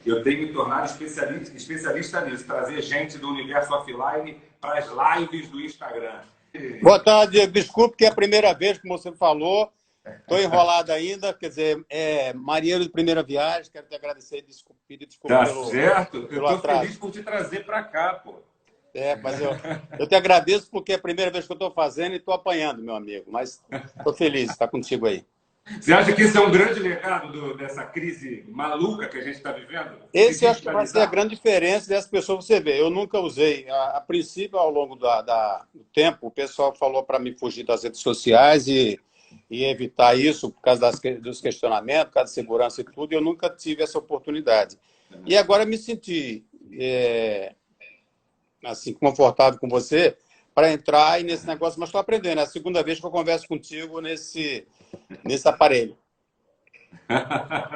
eu tenho me tornado especialista nisso, trazer gente do universo offline para as lives do Instagram. Boa tarde, Diego. Desculpe que é a primeira vez que você falou. Estou enrolado ainda, quer dizer, marinheiro de primeira viagem, quero te agradecer e pedir desculpa pelo certo? Eu estou feliz por te trazer para cá, pô. Mas eu te agradeço porque é a primeira vez que eu estou fazendo e estou apanhando, meu amigo, mas estou feliz de estar contigo aí. Você acha que isso é um grande legado dessa crise maluca que a gente está vivendo? Esse eu acho que vai ser a grande diferença dessas pessoas. Você vê, eu nunca usei. A princípio, ao longo do tempo, o pessoal falou para me fugir das redes sociais e evitar isso por causa dos questionamentos, por causa de segurança e tudo, e eu nunca tive essa oportunidade. E agora me senti assim, confortável com você para entrar aí nesse negócio, mas estou aprendendo. É a segunda vez que eu converso contigo nesse aparelho.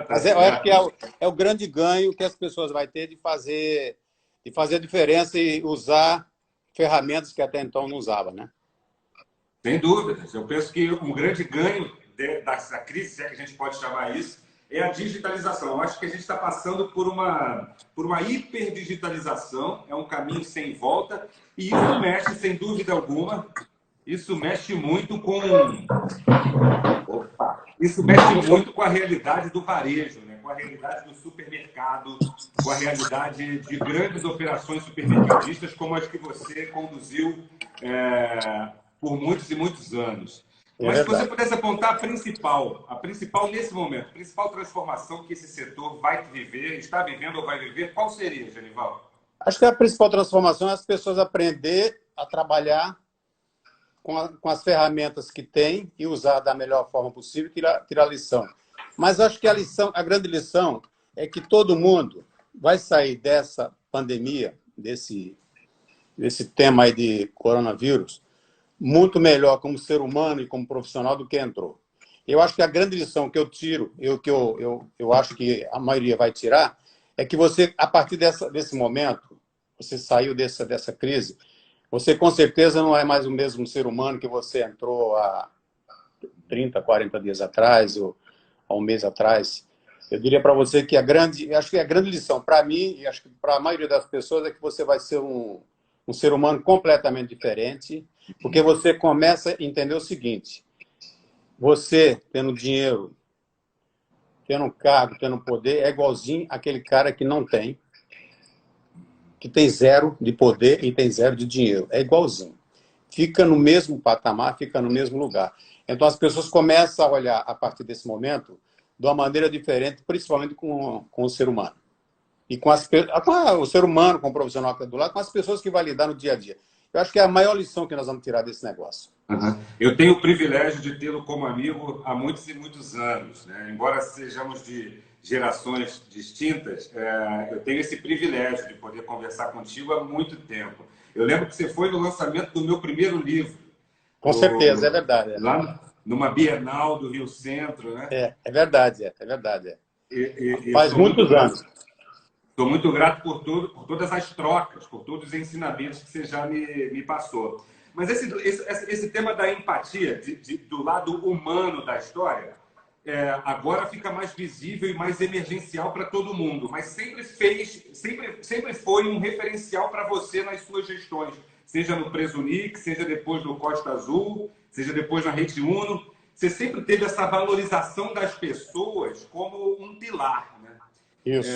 Mas eu acho que é o grande ganho que as pessoas vão ter de fazer a diferença e usar ferramentas que até então não usavam, né? Sem dúvidas. Eu penso que um grande ganho dessa crise, se é que a gente pode chamar isso, é a digitalização. Eu acho que a gente está passando por uma hiperdigitalização, é um caminho sem volta, e isso mexe, sem dúvida alguma, isso mexe muito com a realidade do varejo, né? Com a realidade do supermercado, com a realidade de grandes operações supermercadistas como as que você conduziu por muitos e muitos anos. Mas se você pudesse apontar a principal nesse momento, a principal transformação que esse setor vai viver, está vivendo ou vai viver, qual seria, Genival? Acho que a principal transformação é as pessoas aprender a trabalhar com as ferramentas que tem e usar da melhor forma possível e tirar lição. Mas acho que a grande lição é que todo mundo vai sair dessa pandemia, desse tema aí de coronavírus, muito melhor como ser humano e como profissional do que entrou. Eu acho que a grande lição que eu tiro, eu acho que a maioria vai tirar, é que você, a partir desse momento, você saiu dessa crise, você com certeza não é mais o mesmo ser humano que você entrou há 30, 40 dias atrás ou há um mês atrás. Eu diria para você que acho que a grande lição para mim e acho que para a maioria das pessoas é que você vai ser um ser humano completamente diferente, porque você começa a entender o seguinte: você tendo dinheiro, tendo cargo, tendo poder, é igualzinho aquele cara que não tem, que tem zero de poder e tem zero de dinheiro. É igualzinho. Fica no mesmo patamar, fica no mesmo lugar. Então, as pessoas começam a olhar, a partir desse momento, de uma maneira diferente, principalmente com o ser humano. E com o ser humano, com o profissional que está do lado, com as pessoas que vai lidar no dia a dia. Eu acho que é a maior lição que nós vamos tirar desse negócio. Eu tenho o privilégio de tê-lo como amigo há muitos e muitos anos, né? Embora sejamos de gerações distintas, eu tenho esse privilégio de poder conversar contigo há muito tempo. Eu lembro que você foi no lançamento do meu primeiro livro. Com certeza, é verdade. Lá numa Bienal do Rio Centro, né? É verdade, é verdade. Faz muitos anos. Estou muito grato por todas as trocas, por todos os ensinamentos que você já me passou. Mas esse tema da empatia, do lado humano da história, agora fica mais visível e mais emergencial para todo mundo, mas sempre foi um referencial para você nas suas gestões, seja no Presunic, seja depois no Costa Azul, seja depois na Rede Uno. Você sempre teve essa valorização das pessoas como um pilar, né? Isso.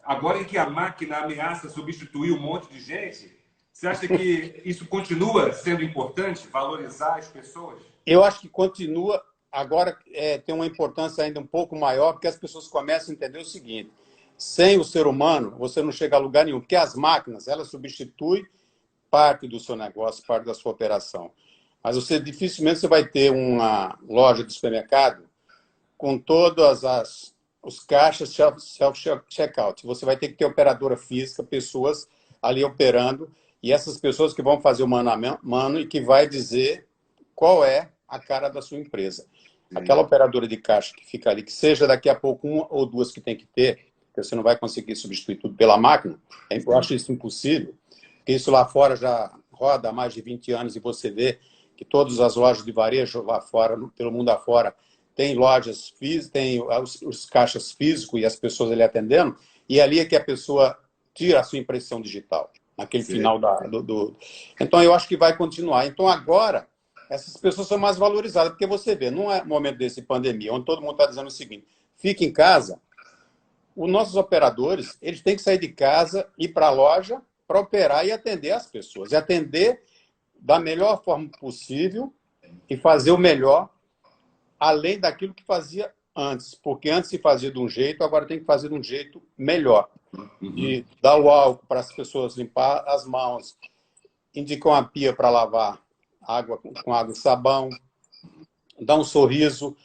Agora em que a máquina ameaça substituir um monte de gente, você acha que isso continua sendo importante, valorizar as pessoas? Eu acho que continua. Agora tem uma importância ainda um pouco maior, porque as pessoas começam a entender o seguinte: sem o ser humano, você não chega a lugar nenhum, porque as máquinas, elas substituem parte do seu negócio, parte da sua operação. Mas dificilmente você vai ter uma loja de supermercado com todas os caixas self-checkout. Você vai ter que ter operadora física, pessoas ali operando, e essas pessoas que vão fazer o mano a mano e que vai dizer qual é a cara da sua empresa. Aquela operadora de caixa que fica ali, que seja daqui a pouco uma ou duas que tem que ter, porque você não vai conseguir substituir tudo pela máquina, eu acho isso impossível, porque isso lá fora já roda há mais de 20 anos e você vê que todas as lojas de varejo lá fora, pelo mundo afora, tem lojas físicas, tem os caixas físicos e as pessoas ali atendendo. E ali é que a pessoa tira a sua impressão digital, naquele Sim. final Então, eu acho que vai continuar. Então, agora, essas pessoas são mais valorizadas, porque você vê, num momento desse pandemia, onde todo mundo está dizendo o seguinte, fique em casa, os nossos operadores, eles têm que sair de casa, ir para a loja, para operar e atender as pessoas. E atender da melhor forma possível e fazer o melhor, além daquilo que fazia antes. Porque antes se fazia de um jeito, agora tem que fazer de um jeito melhor. De dar o álcool para as pessoas limpar as mãos, indicar uma pia para lavar água com água e sabão, dar um sorriso,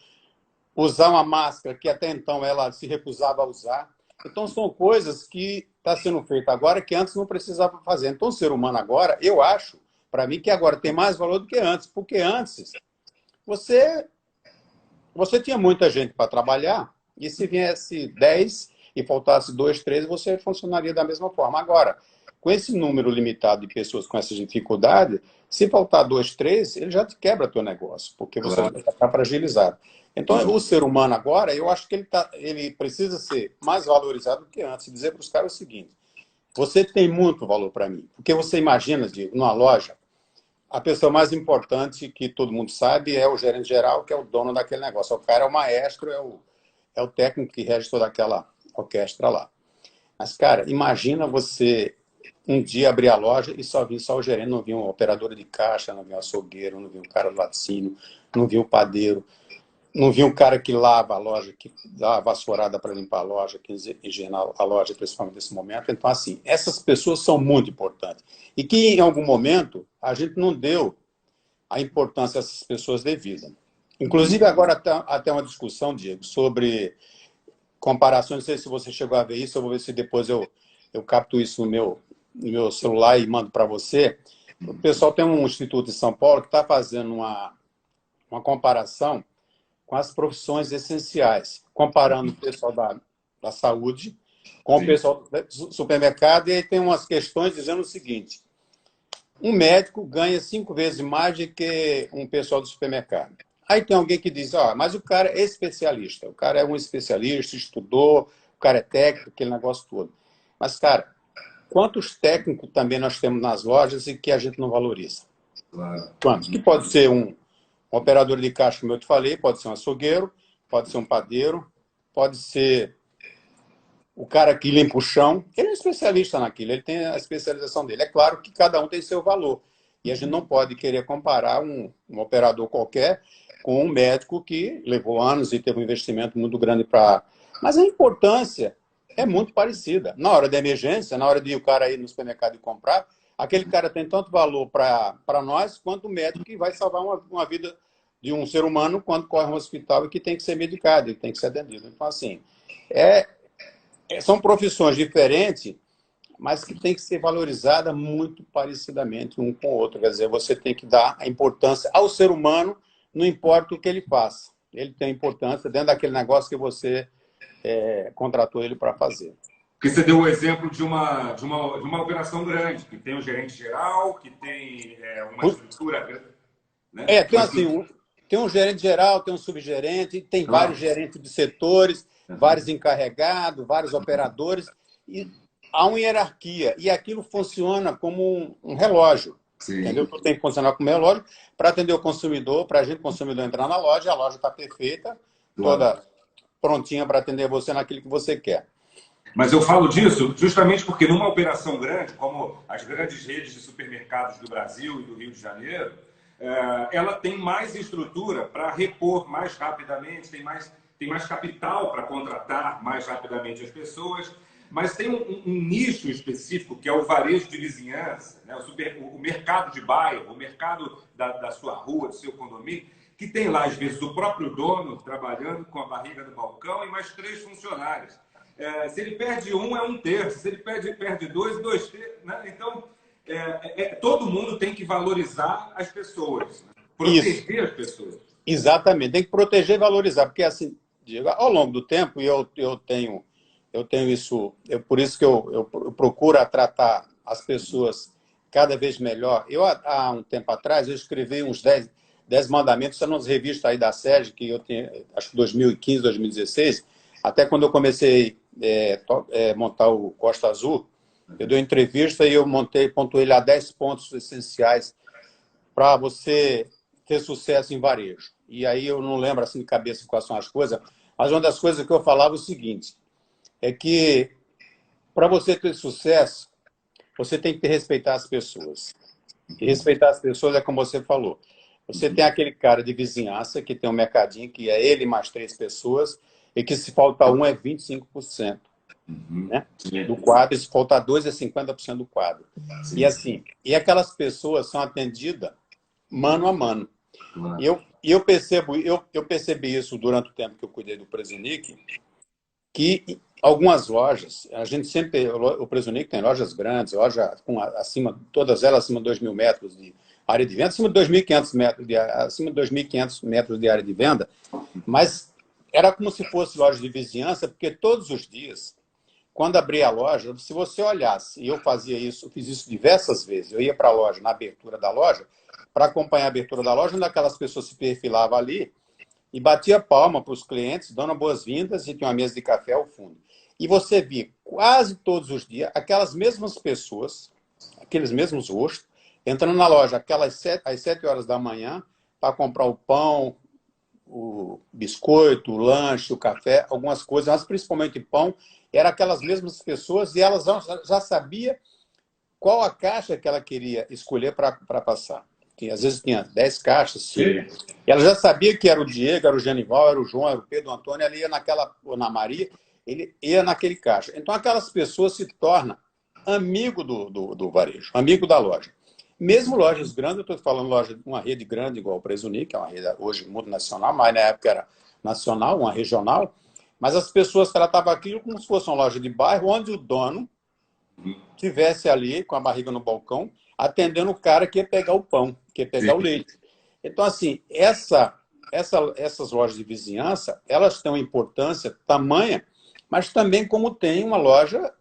usar uma máscara que até então ela se recusava a usar. Então, são coisas que estão sendo feitas agora que antes não precisava fazer. Então, o ser humano agora, eu acho, para mim, que agora tem mais valor do que antes. Porque antes, você tinha muita gente para trabalhar e se viesse 10 e faltasse 2, 3, você funcionaria da mesma forma. Agora, com esse número limitado de pessoas com essa dificuldade, se faltar 2, 3, ele já te quebra teu negócio, porque você vai ficar fragilizado. Então, o ser humano agora, eu acho que ele precisa ser mais valorizado do que antes. Dizer para os caras o seguinte, você tem muito valor para mim. Porque você imagina, Diego, numa loja, a pessoa mais importante que todo mundo sabe é o gerente geral, que é o dono daquele negócio. O cara é o maestro, é o técnico que rege toda aquela orquestra lá. Mas, cara, imagina você um dia abrir a loja e só o gerente, não vir um operador de caixa, não vir um açougueiro, não vir um cara do laticínio, não vir um padeiro, não vi um cara que lava a loja, que dá a vassourada para limpar a loja, que higiena a loja, principalmente nesse momento. Então, assim, essas pessoas são muito importantes. E que, em algum momento, a gente não deu a importância a essas pessoas devida. Inclusive, agora até uma discussão, Diego, sobre comparações. Não sei se você chegou a ver isso, eu vou ver se depois eu capto isso no meu celular e mando para você. O pessoal tem um instituto em São Paulo que está fazendo uma comparação com as profissões essenciais, comparando o pessoal da saúde com o pessoal do supermercado, e aí tem umas questões dizendo o seguinte, um médico ganha 5 vezes mais do que um pessoal do supermercado. Aí tem alguém que diz, mas o cara é especialista, o cara é um especialista, estudou, o cara é técnico, aquele negócio todo. Mas, cara, quantos técnicos também nós temos nas lojas e que a gente não valoriza? Quantos? Que pode ser um operador de caixa, como eu te falei, pode ser um açougueiro, pode ser um padeiro, pode ser o cara que limpa o chão. Ele é um especialista naquilo, ele tem a especialização dele. É claro que cada um tem seu valor. E a gente não pode querer comparar um operador qualquer com um médico que levou anos e teve um investimento muito grande para... Mas a importância é muito parecida. Na hora da emergência, na hora de o cara ir no supermercado e comprar, aquele cara tem tanto valor para nós quanto o médico que vai salvar uma vida de um ser humano quando corre um hospital e que tem que ser medicado, e tem que ser atendido. Então, assim, são profissões diferentes, mas que tem que ser valorizada muito parecidamente um com o outro. Quer dizer, você tem que dar a importância ao ser humano, não importa o que ele faça. Ele tem importância dentro daquele negócio que você contratou ele para fazer. Porque você deu o exemplo de uma operação grande, que tem um gerente geral, que tem uma estrutura... Né? Tem um gerente geral, tem um subgerente, tem vários gerentes de setores, vários encarregados, vários operadores, e há uma hierarquia, e aquilo funciona como um relógio. Entendeu? Tudo tem que funcionar como relógio para atender o consumidor, para a gente, consumidor, entrar na loja, a loja está perfeita, toda prontinha para atender você naquilo que você quer. Mas eu falo disso justamente porque numa operação grande, como as grandes redes de supermercados do Brasil e do Rio de Janeiro, ela tem mais estrutura para repor mais rapidamente, tem mais capital para contratar mais rapidamente as pessoas, mas tem um nicho específico, que é o varejo de vizinhança, né? O mercado de bairro, o mercado da sua rua, do seu condomínio, que tem lá, às vezes, o próprio dono trabalhando com a barriga no balcão e mais 3 funcionários. Se ele perde um, é 1/3. Se ele perde 2, 2/3. Né? Então, todo mundo tem que valorizar as pessoas, né? Proteger as pessoas. Exatamente, tem que proteger e valorizar, porque assim, Diego, ao longo do tempo, e eu tenho isso, por isso que eu procuro tratar as pessoas cada vez melhor. Há um tempo atrás, eu escrevi uns 10 mandamentos, são umas revistas aí da SERJ, que eu tenho, acho que 2015, 2016, até quando eu comecei montar o Costa Azul, eu dei uma entrevista e eu pontuei lá 10 pontos essenciais para você ter sucesso em varejo. E aí eu não lembro assim de cabeça quais são as coisas, mas uma das coisas que eu falava é o seguinte, é que para você ter sucesso, você tem que respeitar as pessoas. E respeitar as pessoas é como você falou. Você tem aquele cara de vizinhança que tem um mercadinho que é ele mais 3 pessoas e que se falta um é 25%. Né? Do quadro, se faltar 2 é 50% do quadro. E assim, e aquelas pessoas são atendidas mano a mano. E eu percebi isso durante o tempo que eu cuidei do Presunic, que algumas lojas, a gente sempre, o Presunic tem lojas grandes, todas elas acima de 2.000 metros de área de venda, acima de 2.500 metros de área de venda, mas era como se fosse loja de vizinhança, porque todos os dias, quando abria a loja, se você olhasse, e eu fiz isso diversas vezes, eu ia para a loja, na abertura da loja, para acompanhar a abertura da loja, onde aquelas pessoas se perfilavam ali e batia palma para os clientes, dando boas-vindas e tinha uma mesa de café ao fundo. E você via quase todos os dias aquelas mesmas pessoas, aqueles mesmos rostos, entrando na loja às 7 horas da manhã para comprar o pão, o biscoito, o lanche, o café, algumas coisas, mas principalmente pão, eram aquelas mesmas pessoas e elas já sabiam qual a caixa que ela queria escolher para passar. Que às vezes tinha 10 caixas, 5. E ela já sabia que era o Diego, era o Genival, era o João, era o Pedro, o Antônio, ela ia ou na Maria, ele ia naquele caixa. Então aquelas pessoas se tornam amigo do varejo, amigo da loja. Mesmo lojas grandes, eu estou falando uma rede grande igual o Presunic, que é uma rede hoje multinacional, mas na época era nacional, uma regional, mas as pessoas tratavam aquilo como se fosse uma loja de bairro, onde o dono estivesse ali com a barriga no balcão, atendendo o cara que ia pegar o pão, que ia pegar o leite. Então, assim, essas lojas de vizinhança, elas têm uma importância tamanha, mas também como tem uma loja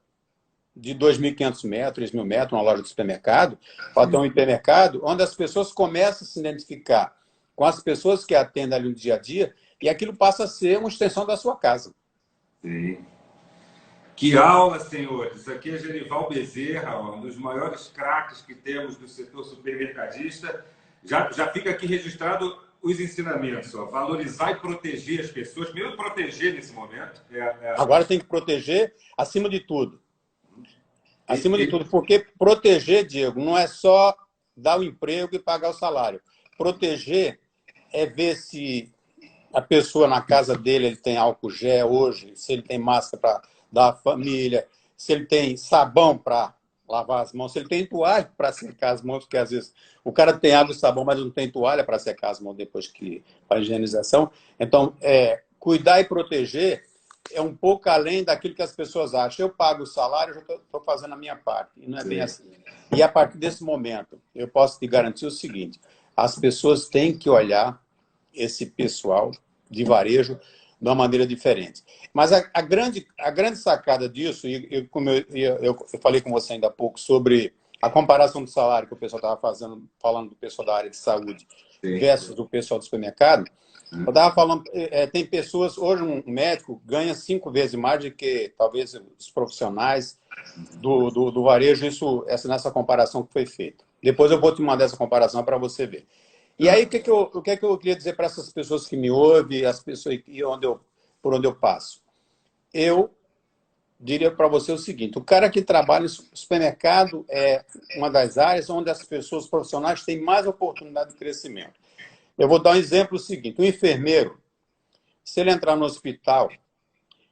de 2.500 metros, 3.000 metros, uma loja de supermercado, ou até um hipermercado, onde as pessoas começam a se identificar com as pessoas que atendem ali no dia a dia, e aquilo passa a ser uma extensão da sua casa. Sim. Que aula, senhores! Isso aqui é Genival Bezerra, um dos maiores craques que temos do setor supermercadista. Já fica aqui registrado os ensinamentos. Valorizar e proteger as pessoas. Primeiro, proteger nesse momento. Agora tem que proteger acima de tudo. Acima de tudo, porque proteger, Diego, não é só dar o emprego e pagar o salário. Proteger é ver se a pessoa na casa dele ele tem álcool gel hoje, se ele tem máscara para dar à família, se ele tem sabão para lavar as mãos, se ele tem toalha para secar as mãos, porque às vezes o cara tem água e sabão, mas não tem toalha para secar as mãos depois que faz a higienização. Então, cuidar e proteger é um pouco além daquilo que as pessoas acham. Eu pago o salário, eu já estou fazendo a minha parte. E não é bem assim. E a partir desse momento, eu posso te garantir o seguinte, as pessoas têm que olhar esse pessoal de varejo de uma maneira diferente. Mas a grande sacada disso, e como eu falei com você ainda há pouco sobre a comparação do salário que o pessoal estava falando do pessoal da área de saúde versus do pessoal do supermercado, eu estava falando, tem pessoas, hoje um médico ganha 5 vezes mais do que talvez os profissionais do varejo, nessa comparação que foi feita. Depois eu vou te mandar essa comparação para você ver. E aí, o que eu queria dizer para essas pessoas que me ouvem, as pessoas por onde eu passo? Eu diria para você o seguinte, o cara que trabalha no supermercado é uma das áreas onde as pessoas profissionais têm mais oportunidade de crescimento. Eu vou dar um exemplo seguinte, o enfermeiro, se ele entrar no hospital,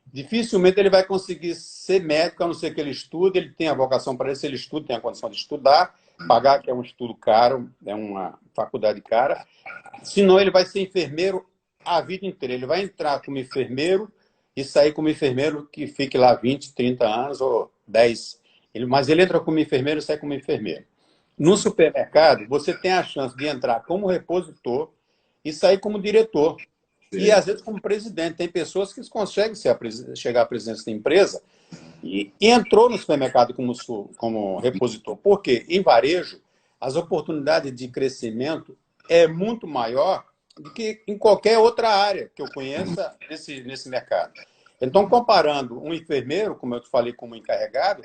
dificilmente ele vai conseguir ser médico, a não ser que ele estude, ele tem a vocação para isso, ele estuda, tem a condição de estudar, pagar, que é um estudo caro, é uma faculdade cara, senão ele vai ser enfermeiro a vida inteira. Ele vai entrar como enfermeiro e sair como enfermeiro que fique lá 20, 30 anos ou 10. Mas ele entra como enfermeiro e sai como enfermeiro. No supermercado, você tem a chance de entrar como repositor e sair como diretor. E, às vezes, como presidente. Tem pessoas que conseguem chegar à presidência da empresa e entrou no supermercado como repositor. Por quê? Em varejo, as oportunidades de crescimento é muito maior do que em qualquer outra área que eu conheça nesse mercado. Então, comparando um enfermeiro, como eu te falei, como encarregado,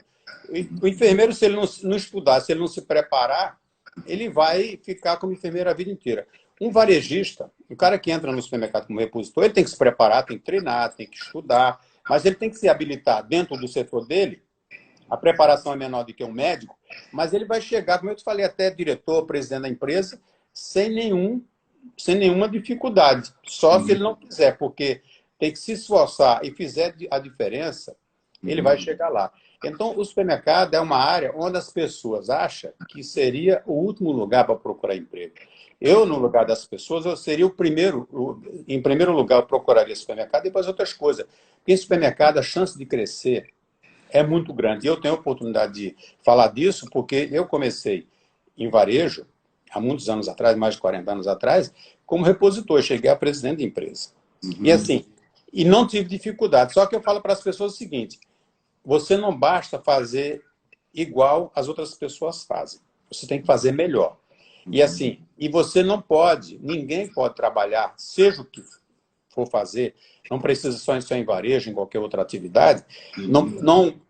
o enfermeiro, se ele não estudar, se ele não se preparar, ele vai ficar como enfermeiro a vida inteira. Um varejista, um cara que entra no supermercado como repositor, ele tem que se preparar, tem que treinar, tem que estudar, mas ele tem que se habilitar dentro do setor dele. A preparação é menor do que um médico, mas ele vai chegar, como eu te falei, até diretor, presidente da empresa, sem nenhuma dificuldade. Só se ele não quiser, porque tem que se esforçar e fizer a diferença, ele vai chegar lá. Então, o supermercado é uma área onde as pessoas acham que seria o último lugar para procurar emprego. Eu, no lugar das pessoas, eu seria o primeiro, em primeiro lugar, eu procuraria supermercado e depois outras coisas. Porque em supermercado, a chance de crescer é muito grande. E eu tenho a oportunidade de falar disso porque eu comecei em varejo, há muitos anos atrás, mais de 40 anos atrás, como repositor. Eu cheguei a presidente de empresa. E assim, e não tive dificuldade. Só que eu falo para as pessoas o seguinte: você não basta fazer igual as outras pessoas fazem. Você tem que fazer melhor. E assim, e você não pode, ninguém pode trabalhar, seja o que for fazer, não precisa só em varejo, em qualquer outra atividade,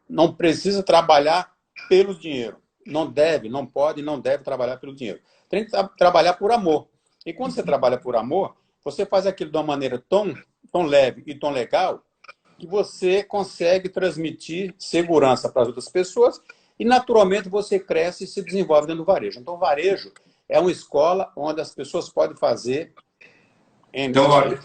não precisa trabalhar pelo dinheiro. Não deve, não pode, não deve trabalhar pelo dinheiro. Tem que trabalhar por amor. E quando você trabalha por amor, você faz aquilo de uma maneira tão leve e tão legal que você consegue transmitir segurança para as outras pessoas e, naturalmente, você cresce e se desenvolve dentro do varejo. Então, o varejo é uma escola onde as pessoas podem fazer Então, olha,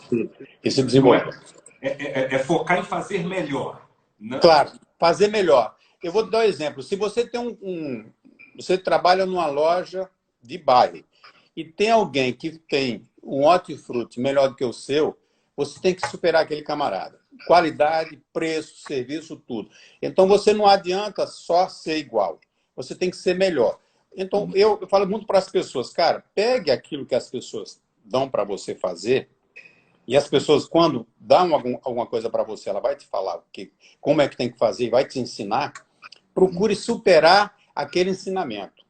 e se desenvolver. É focar em fazer melhor. Né? Claro, fazer melhor. Eu vou te dar um exemplo. Se você tem você trabalha numa loja de bairro e tem alguém que tem um hortifruti melhor do que o seu, você tem que superar aquele camarada. Qualidade, preço, serviço, tudo. Então, você não adianta só ser igual. Você tem que ser melhor. Então, eu falo muito para as pessoas, cara, pegue aquilo que as pessoas dão para você fazer e as pessoas, quando dão alguma coisa para você, ela vai te falar como é que tem que fazer e vai te ensinar, procure superar aquele ensinamento.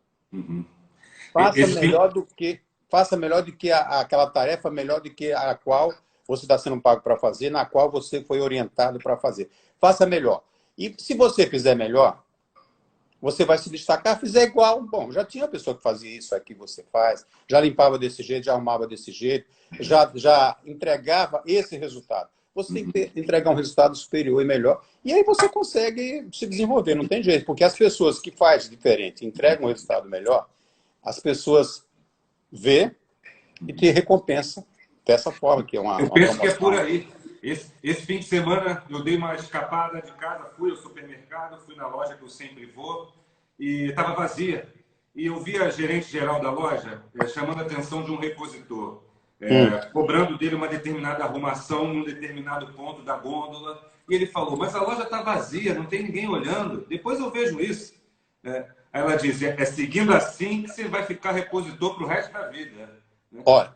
Faça melhor do que aquela tarefa, melhor do que a qual você está sendo pago para fazer, na qual você foi orientado para fazer. Faça melhor. E se você fizer melhor, você vai se destacar. Fizer igual, bom, já tinha pessoa que fazia isso aqui, você faz, já limpava desse jeito, já arrumava desse jeito, já entregava esse resultado. Você tem que entregar um resultado superior e melhor. E aí você consegue se desenvolver, não tem jeito. Porque as pessoas que fazem diferente, entregam um resultado melhor, as pessoas vê e te recompensa dessa forma, que é uma penso promoção. que é por aí. Esse fim de semana eu dei uma escapada de casa, fui ao supermercado, fui na loja que eu sempre vou, e estava vazia. E eu vi a gerente geral da loja chamando a atenção de um repositor, cobrando dele uma determinada arrumação num determinado ponto da gôndola. E ele falou, mas a loja está vazia, não tem ninguém olhando. Depois eu vejo isso. Aí ela diz, é seguindo assim que você vai ficar repositor para o resto da vida. Né? Olha,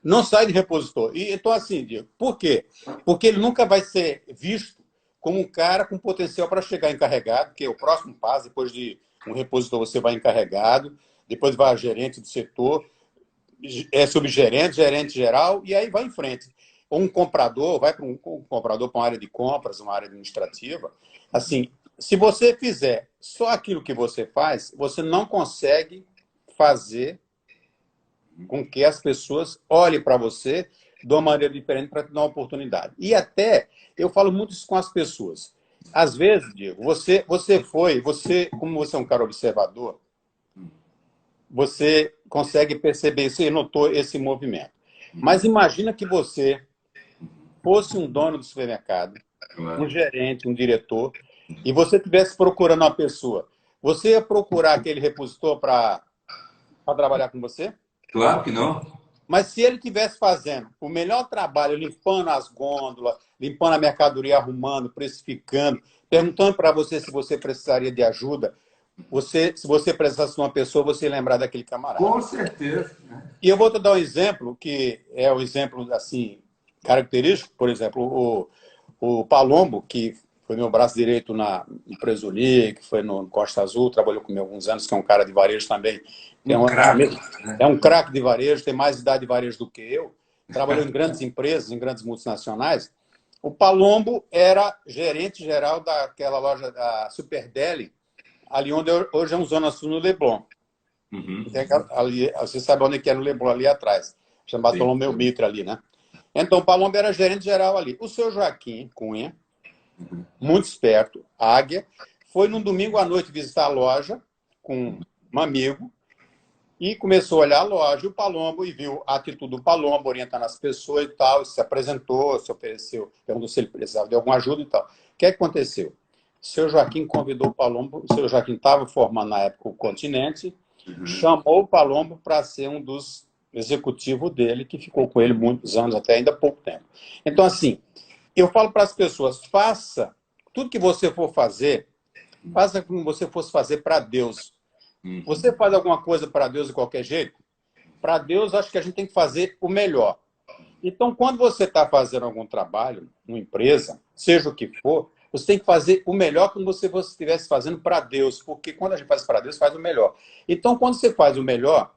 não sai de repositor. E então, assim, Diego, por quê? Porque ele nunca vai ser visto como um cara com potencial para chegar encarregado, que é o próximo passo. Depois de um repositor, você vai encarregado, depois vai a gerente do setor, subgerente, gerente geral, e aí vai em frente. Ou um comprador, vai para um comprador para uma área de compras, uma área administrativa. Assim, se você fizer só aquilo que você faz, você não consegue fazer com que as pessoas olhem para você de uma maneira diferente para te dar uma oportunidade. E até, eu falo muito isso com as pessoas. Às vezes, Diego, como você é um cara observador, você consegue perceber, você notou esse movimento. Mas imagina que você fosse um dono do supermercado, um gerente, um diretor, e você estivesse procurando uma pessoa. Você ia procurar aquele repositor para trabalhar com você? Claro que não. Mas se ele estivesse fazendo o melhor trabalho, limpando as gôndolas, limpando a mercadoria, arrumando, precificando, perguntando para você se você precisaria de ajuda, se você precisasse de uma pessoa, você ia lembrar daquele camarada. Com certeza. E eu vou te dar um exemplo, que é um exemplo assim, característico. Por exemplo, o Palombo, que foi meu braço direito no Presoli, que foi no Costa Azul, trabalhou comigo há alguns anos, que é um cara de varejo também. É um craque de varejo, tem mais idade de varejo do que eu. Trabalhou em grandes empresas, em grandes multinacionais. O Palombo era gerente geral daquela loja da Superdeli, ali onde hoje é um Zona Sul no Leblon. Uhum. Ali, você sabe onde é no Leblon, ali atrás. Chama Bartolomeu Mitra ali, né? Então, o Palombo era gerente geral ali. O seu Joaquim Cunha, muito esperto, águia, foi num domingo à noite visitar a loja com um amigo e começou a olhar a loja e o Palombo e viu a atitude do Palombo, orientando as pessoas e tal, se apresentou, se ofereceu, perguntou se ele precisava de alguma ajuda e tal. O que aconteceu? O seu Joaquim convidou o Palombo, o seu Joaquim estava formando na época o Continente, chamou o Palombo para ser um dos executivos dele, que ficou com ele muitos anos, até ainda pouco tempo. Então, assim, eu falo para as pessoas, faça tudo que você for fazer, faça como você fosse fazer para Deus. Você faz alguma coisa para Deus de qualquer jeito? Para Deus, acho que a gente tem que fazer o melhor. Então, quando você está fazendo algum trabalho, uma empresa, seja o que for, você tem que fazer o melhor como se você estivesse fazendo para Deus, porque quando a gente faz para Deus, faz o melhor. Então, quando você faz o melhor,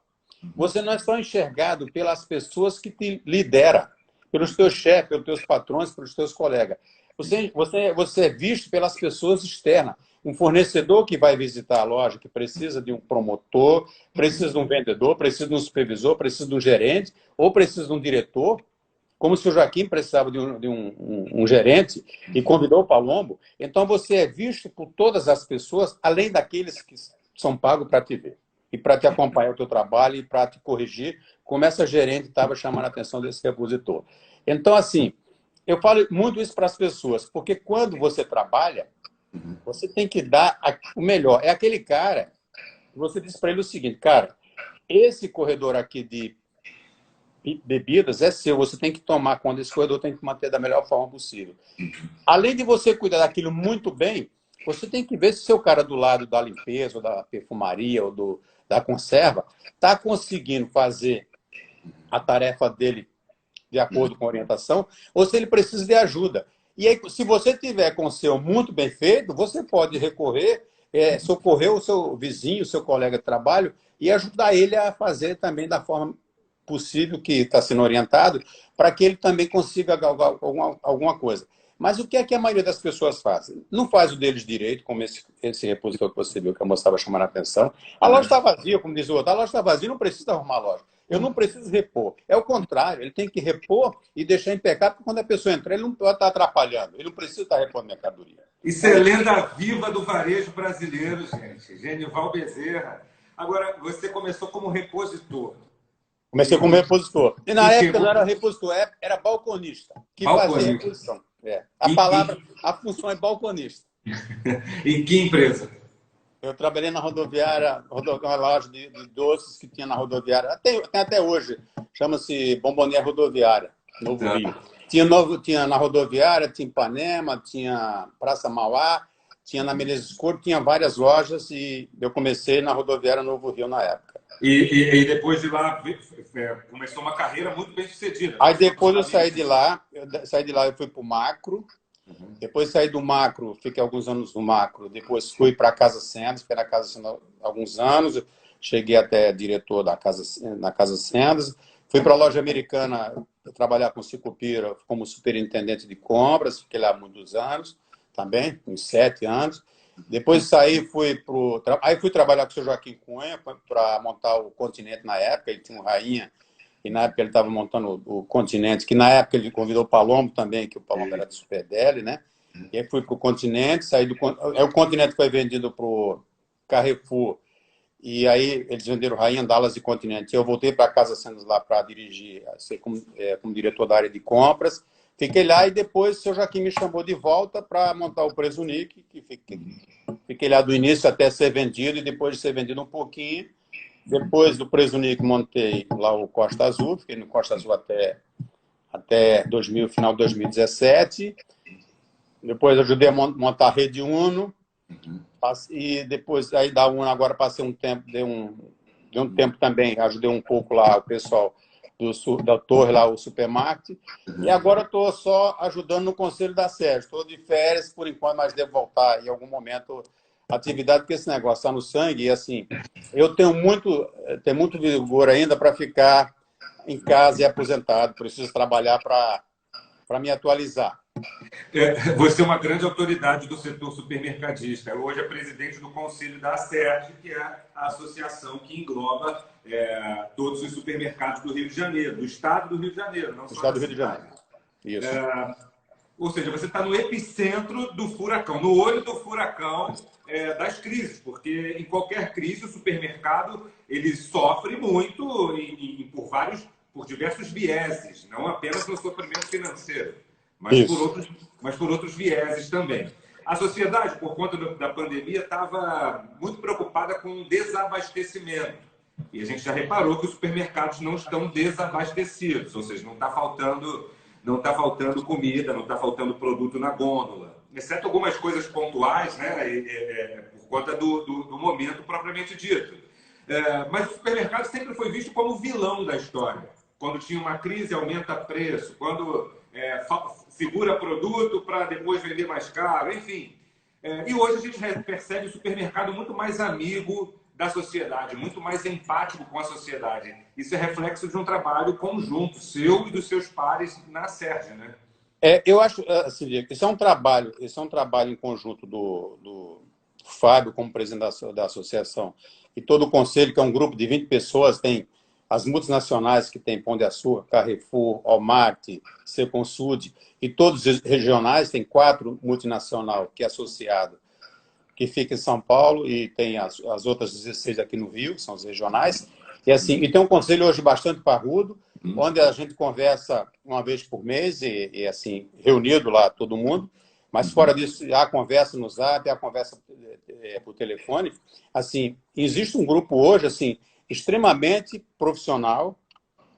você não é só enxergado pelas pessoas que te lideram, pelos teus chefes, pelos teus patrões, pelos teus colegas. Você é visto pelas pessoas externas. Um fornecedor que vai visitar a loja, que precisa de um promotor, precisa de um vendedor, precisa de um supervisor, precisa de um gerente, ou precisa de um diretor, como se o Joaquim precisava de um gerente e convidou o Palombo. Então, você é visto por todas as pessoas, além daqueles que são pagos para te ver e para te acompanhar o teu trabalho e para te corrigir, como essa gerente estava chamando a atenção desse repositor. Então, assim, eu falo muito isso para as pessoas, porque quando você trabalha, você tem que dar o melhor. É aquele cara, você diz para ele o seguinte, cara, esse corredor aqui de bebidas é seu, você tem que tomar conta desse corredor, tem que manter da melhor forma possível. Além de você cuidar daquilo muito bem, você tem que ver se o seu cara do lado da limpeza, ou da perfumaria, ou da conserva, está conseguindo fazer a tarefa dele de acordo com a orientação, ou se ele precisa de ajuda. E aí, se você tiver com o seu muito bem feito, você pode recorrer, socorrer o seu vizinho, o seu colega de trabalho e ajudar ele a fazer também da forma possível que está sendo orientado, para que ele também consiga galgar alguma coisa. Mas o que é que a maioria das pessoas faz? Não faz o deles direito, como esse repositor que você viu, que a moça estava chamando a atenção. A loja está vazia, como diz o outro. A loja está vazia, não precisa arrumar a loja. Eu não preciso repor. É o contrário, ele tem que repor e deixar impecável, porque quando a pessoa entrar, ele não pode estar atrapalhando. Ele não precisa estar repondo mercadoria. Isso é lenda viva do varejo brasileiro, gente. Genival Bezerra. Agora, você começou como repositor. Comecei como repositor. E na época não era repositor, era balconista, que fazia reposição. A função é balconista. Em que empresa? Eu trabalhei na rodoviária, uma loja de doces que tinha na rodoviária, tem até hoje, chama-se Bombonier Rodoviária, Novo Rio. Tinha na rodoviária, tinha Ipanema, tinha Praça Mauá, tinha na Menezes Couto, tinha várias lojas e eu comecei na rodoviária Novo Rio na época. E depois de lá, começou uma carreira muito bem sucedida. Aí depois eu saí de lá, eu fui para o Macro. Depois saí do Macro, fiquei alguns anos no Macro. Depois fui para a Casa Sendas, fiquei na Casa Sendas alguns anos. Cheguei até diretor na Casa Sendas. Fui para a loja americana trabalhar com o Cicupira como superintendente de compras. Fiquei lá muitos anos também, uns 7 anos. Depois saí, fui trabalhar com o seu Joaquim Cunha para montar o Continente na época. Ele tinha um Rainha. E na época ele estava montando o Continente, que na época ele convidou o Palombo também, que o Palombo era de Superdeli, né? E aí fui para o Continente, o Continente foi vendido para o Carrefour, e aí eles venderam Rainha, Dallas e Continente. Eu voltei para a Casa Sendas lá para dirigir, ser como diretor da área de compras. Fiquei lá e depois o seu Joaquim me chamou de volta para montar o Presunic, que fiquei lá do início até ser vendido, e depois de ser vendido um pouquinho. Depois do Presunic, montei lá o Costa Azul, fiquei no Costa Azul até final de 2017. Depois ajudei a montar a Rede Uno. E depois, aí da Uno, agora passei um tempo, dei um tempo também, ajudei um pouco lá o pessoal da Torre, lá o Supermarket. E agora estou só ajudando no Conselho da Sérgio. Estou de férias por enquanto, mas devo voltar em algum momento atividade, porque esse negócio está no sangue. E assim, eu tenho muito vigor ainda para ficar em casa e aposentado. Preciso trabalhar para me atualizar. Você é uma grande autoridade do setor supermercadista. Hoje é presidente do Conselho da ACERJ, que é a associação que engloba todos os supermercados do Rio de Janeiro, do estado do Rio de Janeiro, não só do estado do Rio de Janeiro. Isso. Ou seja, você está no epicentro do furacão, no olho do furacão das crises, porque em qualquer crise o supermercado ele sofre muito por diversos vieses, não apenas no sofrimento financeiro, mas por outros vieses também. A sociedade, por conta da pandemia, estava muito preocupada com o desabastecimento. E a gente já reparou que os supermercados não estão desabastecidos, ou seja, não está faltando comida, não está faltando produto na gôndola, exceto algumas coisas pontuais, né, por conta do momento propriamente dito. Mas o supermercado sempre foi visto como o vilão da história. Quando tinha uma crise, aumenta preço. Quando segura produto para depois vender mais caro, enfim. E hoje a gente percebe o supermercado muito mais amigo da sociedade, muito mais empático com a sociedade. Isso é reflexo de um trabalho conjunto, seu e dos seus pares na ACERJ, né? Eu acho, assim, isso é um trabalho em conjunto do Fábio, como presidente da associação, e todo o conselho, que é um grupo de 20 pessoas, tem as multinacionais que tem Pão de Açúcar, Carrefour, Walmart, Cencosud, e todos os regionais, tem 4 multinacionais que é associado, que fica em São Paulo, e tem as outras 16 aqui no Rio, que são os regionais. E, assim, e tem um conselho hoje bastante parrudo, onde a gente conversa uma vez por mês, e assim, reunido lá todo mundo, mas fora disso, há conversa no Zap, há conversa por telefone. Assim, existe um grupo hoje, assim, extremamente profissional,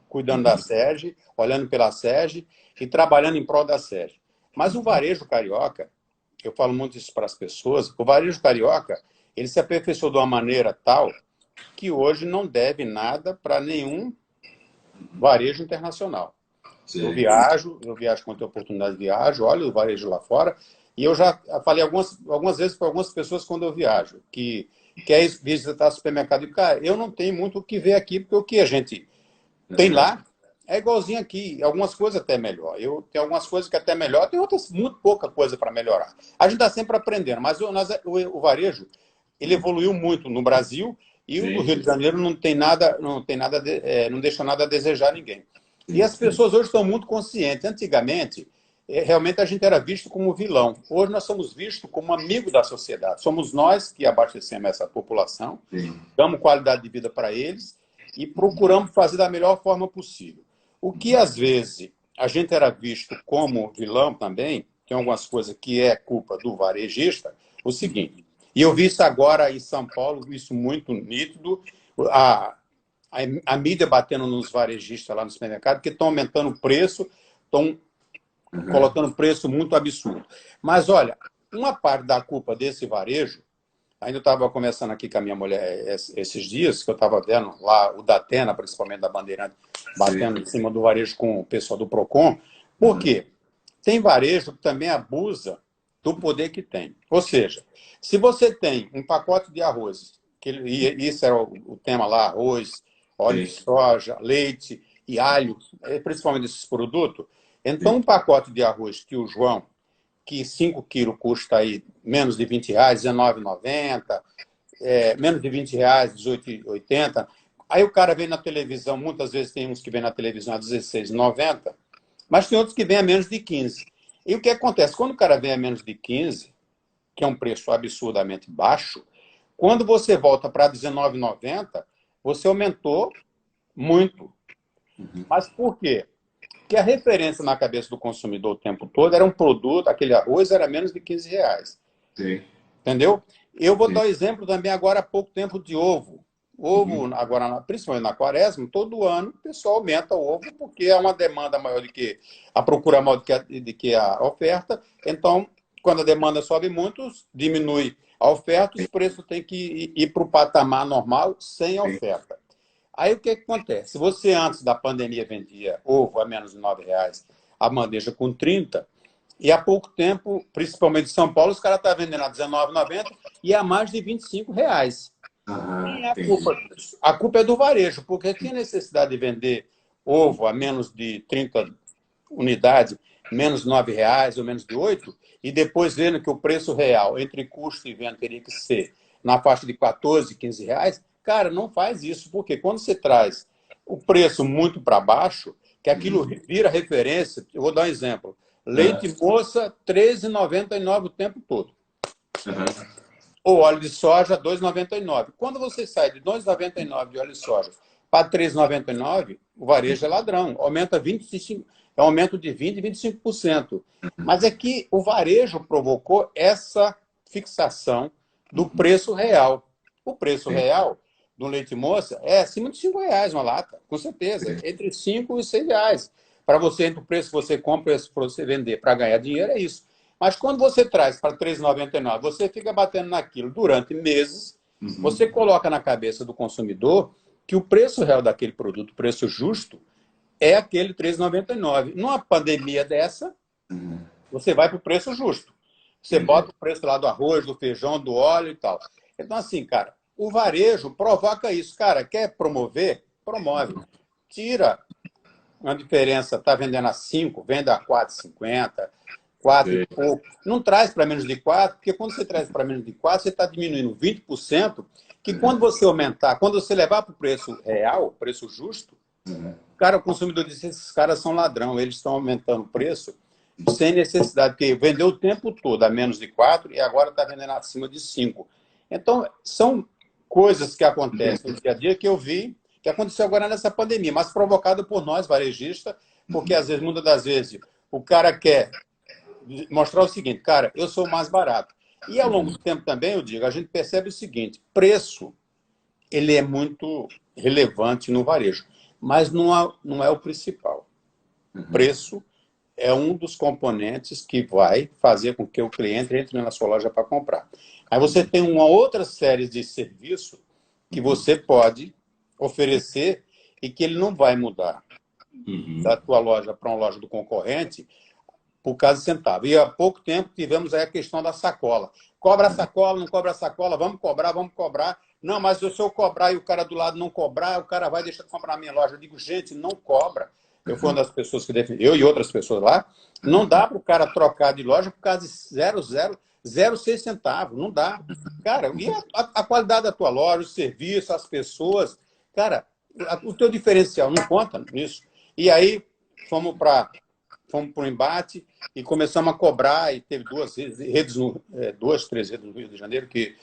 cuidando da SERJ, olhando pela SERJ e trabalhando em prol da SERJ. Mas o varejo carioca, eu falo muito isso para as pessoas, o varejo carioca, ele se aperfeiçoou de uma maneira tal que hoje não deve nada para nenhum varejo internacional. Eu viajo quando tenho oportunidade de viajo, olho o varejo lá fora, e eu já falei algumas vezes para algumas pessoas quando eu viajo, que quer visitar supermercado, e cara, eu não tenho muito o que ver aqui, porque o que a gente tem lá é igualzinho aqui, algumas coisas até melhor. Eu tenho algumas coisas que até melhor, tem outras muito pouca coisa para melhorar. A gente está sempre aprendendo, mas o varejo, ele evoluiu muito no Brasil, e o Rio de Janeiro não deixa nada a desejar a ninguém. E as pessoas hoje estão muito conscientes. Antigamente, realmente a gente era visto como vilão. Hoje nós somos vistos como amigo da sociedade. Somos nós que abastecemos essa população, damos qualidade de vida para eles e procuramos fazer da melhor forma possível. O que, às vezes, a gente era visto como vilão também, tem algumas coisas que é culpa do varejista, o seguinte, e eu vi isso agora em São Paulo, vi isso muito nítido, a mídia batendo nos varejistas lá no supermercado, que estão aumentando o preço, estão colocando preço muito absurdo. Mas, olha, uma parte da culpa desse varejo, ainda eu estava conversando aqui com a minha mulher esses dias, que eu estava vendo lá o Datena, principalmente da Bandeirante, batendo em cima do varejo com o pessoal do PROCON. Por quê? Tem varejo que também abusa do poder que tem. Ou seja, se você tem um pacote de arroz, e isso era o tema lá, arroz, óleo de soja, leite e alho, principalmente esses produtos, então um pacote de arroz que o João, que 5 quilos custa aí menos de R$20, R$19,90, menos de R$20, R$18,80. Aí o cara vem na televisão, muitas vezes tem uns que vêm na televisão a R$16,90, mas tem outros que vêm a menos de 15. E o que acontece? Quando o cara vem a menos de 15, que é um preço absurdamente baixo, quando você volta para R$19,90, você aumentou muito. Mas por quê? Porque a referência na cabeça do consumidor o tempo todo era um produto, aquele arroz era menos de R$15. Entendeu? Eu vou dar um exemplo também agora há pouco tempo de ovo. Ovo, agora, principalmente na quaresma, todo ano o pessoal aumenta o ovo porque há uma demanda maior do que a procura maior do que a oferta. Então, quando a demanda sobe muito, diminui a oferta, os preços têm que ir para o patamar normal sem a oferta. Aí o que acontece? Se você antes da pandemia vendia ovo a menos de R$9, a bandeja com 30, e há pouco tempo, principalmente em São Paulo, os caras estão vendendo a R$19,90 e a mais de R$25. Quem é a culpa disso? A culpa é do varejo, porque tinha necessidade de vender ovo a menos de 30 unidades menos R$ 9 ou menos de 8, e depois vendo que o preço real entre custo e venda teria que ser na faixa de 14, R$ 15, cara, não faz isso, porque quando você traz o preço muito para baixo, que aquilo vira referência, eu vou dar um exemplo. Leite moça, R$ 13,99 o tempo todo. O óleo de soja, R$ 2,99. Quando você sai de R$ 2,99 de óleo de soja para R$ 3,99, o varejo é ladrão. Aumenta 25%. É um aumento de 20% e 25%. Mas é que o varejo provocou essa fixação do preço real. O preço real do leite moça é acima de R$ 5 uma lata, com certeza. Entre R$ 5 e R$ 6. Para você, entre o preço que você compra e o preço para você vender para ganhar dinheiro, é isso. Mas quando você traz para R$ 3,99, você fica batendo naquilo durante meses, você coloca na cabeça do consumidor que o preço real daquele produto, o preço justo, é aquele R$ 3,99. Numa pandemia dessa, você vai para o preço justo. Você bota o preço lá do arroz, do feijão, do óleo e tal. Então, assim, cara, o varejo provoca isso. Cara, quer promover? Promove. Tira uma diferença, está vendendo a 5, vende a 4,50, 4 e pouco. Não traz para menos de 4, porque quando você traz para menos de 4, você está diminuindo 20%, que quando você aumentar, quando você levar para o preço real, preço justo, cara, o consumidor diz: esses caras são ladrão, eles estão aumentando o preço sem necessidade, porque vendeu o tempo todo a menos de 4 e agora está vendendo acima de 5. Então, são coisas que acontecem no dia a dia que eu vi, que aconteceu agora nessa pandemia, mas provocado por nós, varejistas, porque às vezes, muitas das vezes, o cara quer mostrar o seguinte: cara, eu sou mais barato. E ao longo do tempo também, eu digo, a gente percebe o seguinte: preço, ele é muito relevante no varejo, mas não é o principal. Preço é um dos componentes que vai fazer com que o cliente entre na sua loja para comprar. Aí você tem uma outra série de serviços que você pode oferecer e que ele não vai mudar da tua loja para uma loja do concorrente por causa de centavo. E há pouco tempo tivemos aí a questão da sacola. Cobra a sacola, não cobra a sacola, vamos cobrar, vamos cobrar. Não, mas se eu cobrar e o cara do lado não cobrar, o cara vai deixar de comprar na minha loja. Eu digo: gente, não cobra. Eu fui uma das pessoas que defendi, eu e outras pessoas lá, não dá para o cara trocar de loja por causa de 0,06 centavos. Não dá. Cara, e a qualidade da tua loja, o serviço, as pessoas, cara, o teu diferencial não conta nisso. E aí fomos para o embate e começamos a cobrar, e teve duas, três redes no Rio de Janeiro que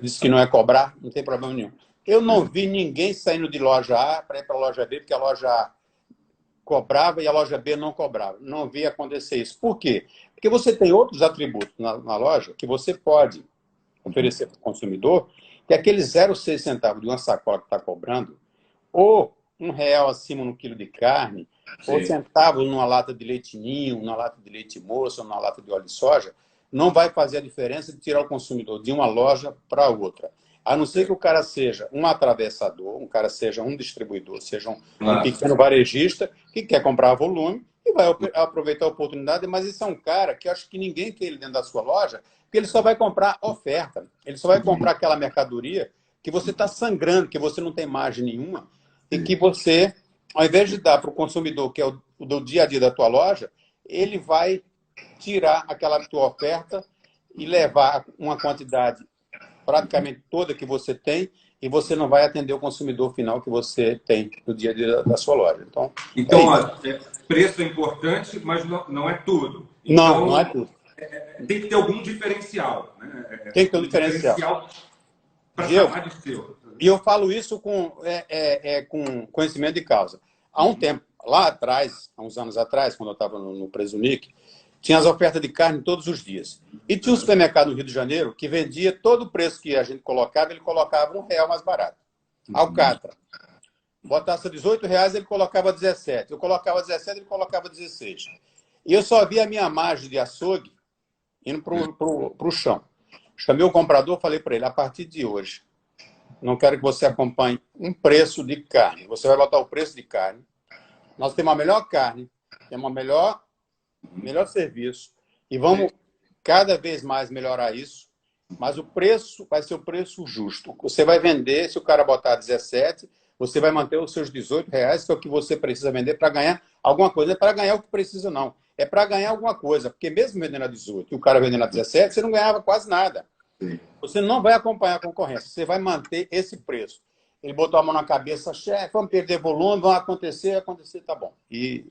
disse que não é cobrar, não tem problema nenhum. Eu não vi ninguém saindo de loja A para ir para a loja B, porque a loja A cobrava e a loja B não cobrava. Não vi acontecer isso. Por quê? Porque você tem outros atributos na loja que você pode oferecer para o consumidor, que é aquele 0,6 centavos de uma sacola que está cobrando, ou R$ 1 acima no quilo de carne, ou centavos numa lata de leite ninho, numa lata de leite moça, ou numa lata de óleo de soja, não vai fazer a diferença de tirar o consumidor de uma loja para outra. A não ser que o cara seja um atravessador, um cara seja um distribuidor, seja um pequeno varejista que quer comprar volume e vai aproveitar a oportunidade, mas esse é um cara que eu acho que ninguém quer ele dentro da sua loja, porque ele só vai comprar oferta, ele só vai comprar aquela mercadoria que você está sangrando, que você não tem margem nenhuma, e que você, ao invés de dar para o consumidor, que é o do dia a dia da tua loja, ele vai tirar aquela tua oferta e levar uma quantidade praticamente toda que você tem, e você não vai atender o consumidor final que você tem no dia a dia da sua loja. Então preço é importante, mas não é tudo. Então, não é tudo. Tem que ter algum diferencial. Né? Tem que ter um diferencial para chamar de seu. E eu falo isso com conhecimento de causa. Há um tempo, lá atrás, há uns anos atrás, quando eu estava no Presunic, tinha as ofertas de carne todos os dias. E tinha um supermercado no Rio de Janeiro que vendia todo o preço que a gente colocava, ele colocava R$ 1 mais barato. Alcatra. Botasse R$ 18, ele colocava 17. Eu colocava 17, ele colocava 16. E eu só via a minha margem de açougue indo para o chão. Chamei o comprador, falei para ele: a partir de hoje, não quero que você acompanhe um preço de carne. Você vai botar o preço de carne. Nós temos a melhor carne, temos o melhor serviço, e vamos cada vez mais melhorar isso, mas o preço vai ser o preço justo. Você vai vender, se o cara botar 17, você vai manter os seus R$ 18, que é o que você precisa vender para ganhar alguma coisa. Não é para ganhar o que precisa, não. É para ganhar alguma coisa. Porque mesmo vendendo a 18 e o cara vendendo a 17, você não ganhava quase nada. Sim. Você não vai acompanhar a concorrência. Você vai manter esse preço. Ele botou a mão na cabeça, chefe, vamos perder volume, vai acontecer, tá bom. E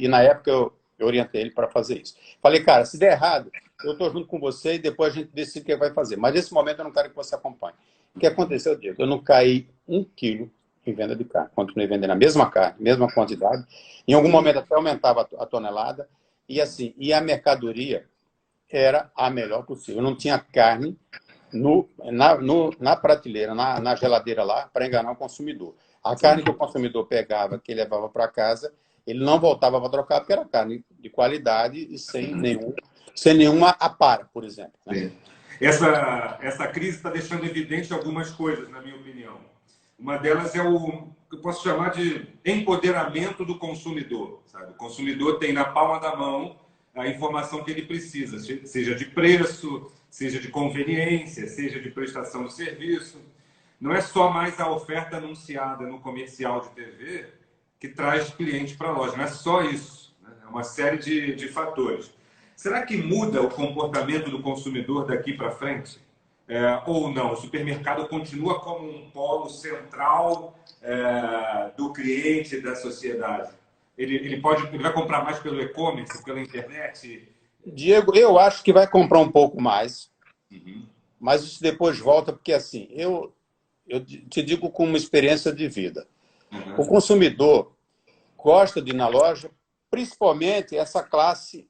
na época eu orientei ele para fazer isso. Falei, cara, se der errado, eu estou junto com você e depois a gente decide o que vai fazer. Mas nesse momento eu não quero que você acompanhe. O que aconteceu, Diego? Eu não caí 1 quilo em venda de carne. Continuei vendendo a mesma carne, mesma quantidade. Em algum momento até aumentava a tonelada. E assim, e a mercadoria era a melhor possível. Não tinha carne na prateleira, na geladeira lá, para enganar o consumidor. A carne que o consumidor pegava, que ele levava para casa, ele não voltava para trocar, porque era carne de qualidade e sem nenhuma apara, por exemplo. Né? Essa crise está deixando evidente algumas coisas, na minha opinião. Uma delas é o que eu posso chamar de empoderamento do consumidor. Sabe? O consumidor tem na palma da mão a informação que ele precisa, seja de preço, seja de conveniência, seja de prestação de serviço. Não é só mais a oferta anunciada no comercial de TV que traz cliente para a loja, não é só isso. Né? É uma série de fatores. Será que muda o comportamento do consumidor daqui para frente? Ou não? O supermercado continua como um polo central do cliente, da sociedade? Ele vai comprar mais pelo e-commerce, pela internet? Diego, eu acho que vai comprar um pouco mais, mas isso depois volta, porque assim, eu te digo com uma experiência de vida. O consumidor gosta de ir na loja, principalmente essa classe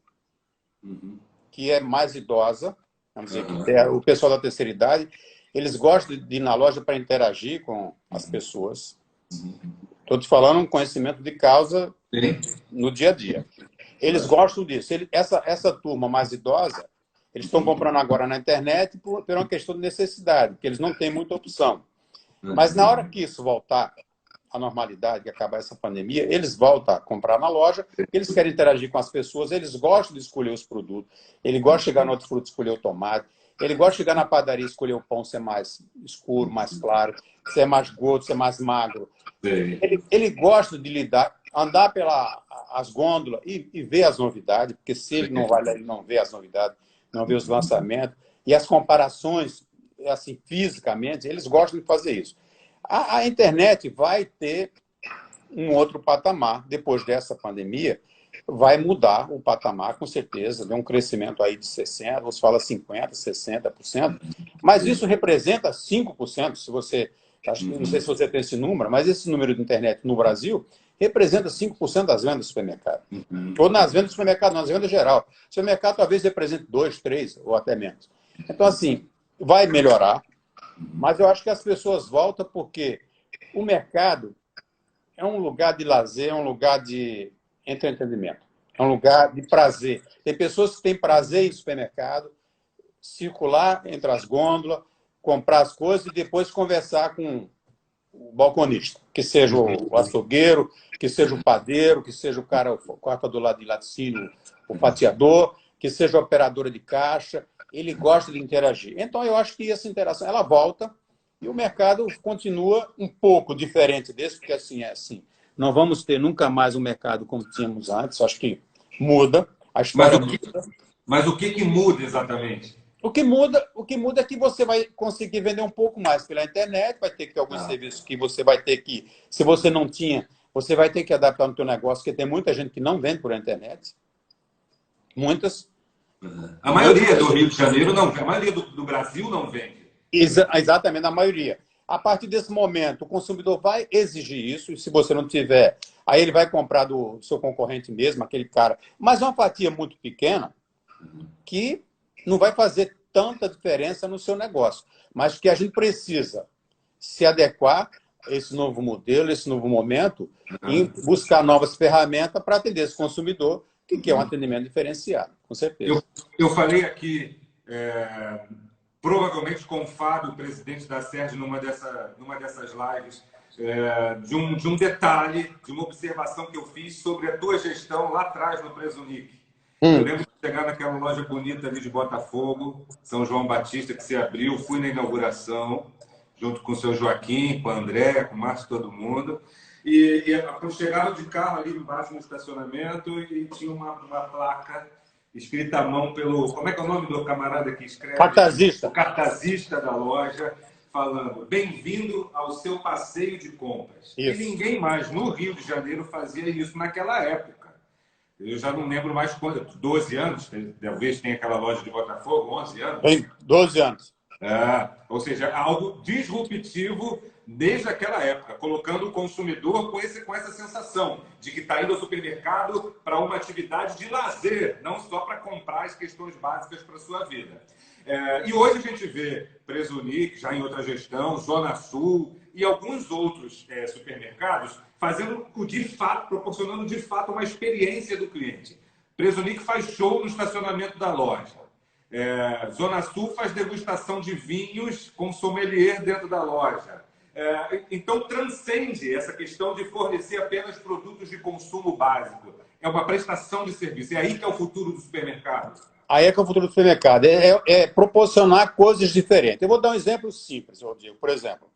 que é mais idosa, vamos dizer, que é o pessoal da terceira idade, eles gostam de ir na loja para interagir com as pessoas. Estou te falando um conhecimento de causa no dia a dia. Eles gostam disso. Essa turma mais idosa, eles estão comprando agora na internet por uma questão de necessidade, porque eles não têm muita opção. Mas na hora que isso voltar à normalidade, que acabar essa pandemia, eles voltam a comprar na loja, porque eles querem interagir com as pessoas, eles gostam de escolher os produtos, ele gosta de chegar no hortifruti e escolher o tomate, ele gosta de chegar na padaria e escolher o pão ser mais escuro, mais claro, ser mais gordo, ser mais magro. Ele gosta de lidar, andar pelas gôndolas e ver as novidades, porque se ele não vai lá, ele não vê as novidades, não vê os lançamentos. E as comparações, assim, fisicamente, eles gostam de fazer isso. A internet vai ter um outro patamar. Depois dessa pandemia, vai mudar o patamar, com certeza. Deu um crescimento aí de 60%, você fala 50%, 60%. Mas isso representa 5%, se você... Não sei se você tem esse número, mas esse número de internet no Brasil representa 5% das vendas do supermercado. Ou nas vendas do supermercado, não, nas vendas geral. O supermercado talvez represente 2%, 3% ou até menos. Então, assim, vai melhorar, mas eu acho que as pessoas voltam porque o mercado é um lugar de lazer, é um lugar de entretenimento, é um lugar de prazer. Tem pessoas que têm prazer em supermercado, circular entre as gôndolas, comprar as coisas e depois conversar com o balconista, que seja o açougueiro, que seja o padeiro, que seja o cara, o cortador lá de laticínio, o fatiador, que seja a operadora de caixa. Ele gosta de interagir. Então, eu acho que essa interação ela volta e o mercado continua um pouco diferente desse, porque assim é assim. Não vamos ter nunca mais um mercado como tínhamos antes. Acho que muda, a história muda. Mas o que muda exatamente? O que muda é que você vai conseguir vender um pouco mais pela internet, vai ter que ter alguns serviços que você vai ter que, se você não tinha, você vai ter que adaptar no teu negócio, porque tem muita gente que não vende por internet. Muitas. A maioria do Rio de Janeiro não vende, a maioria do Brasil não vende. Exatamente, a maioria. A partir desse momento, o consumidor vai exigir isso, e se você não tiver, aí ele vai comprar do seu concorrente mesmo, aquele cara. Mas é uma fatia muito pequena que não vai fazer tanta diferença no seu negócio. Mas que a gente precisa se adequar a esse novo modelo, esse novo momento, e buscar novas ferramentas para atender esse consumidor, que quer um atendimento diferenciado, com certeza. Eu falei aqui, provavelmente com o Fábio, presidente da Sérgio, numa dessas lives, de um detalhe, de uma observação que eu fiz sobre a tua gestão lá atrás no Presunic. Eu lembro de chegar naquela loja bonita ali de Botafogo, São João Batista, que se abriu, fui na inauguração, junto com o seu Joaquim, com o André, com o Márcio, todo mundo. chegaram de carro ali embaixo no estacionamento e tinha uma placa escrita à mão pelo... Como é que é o nome do camarada que escreve? Cartazista. O cartazista da loja, falando: bem-vindo ao seu passeio de compras. Isso. E ninguém mais no Rio de Janeiro fazia isso naquela época. Eu já não lembro mais quanto, 12 anos, talvez tenha aquela loja de Botafogo, 11 anos. Tem 12 anos. Ou seja, algo disruptivo desde aquela época, colocando o consumidor com essa sensação de que está indo ao supermercado para uma atividade de lazer, não só para comprar as questões básicas para a sua vida. E hoje a gente vê Presunic, já em outra gestão, Zona Sul e alguns outros supermercados fazendo proporcionando de fato uma experiência do cliente. Presunic faz show no estacionamento da loja. Zona Sul faz degustação de vinhos com sommelier dentro da loja. Então, transcende essa questão de fornecer apenas produtos de consumo básico. É uma prestação de serviço. É aí que é o futuro do supermercado. Aí é que é o futuro do supermercado. É proporcionar coisas diferentes. Eu vou dar um exemplo simples, Rodrigo. Por exemplo,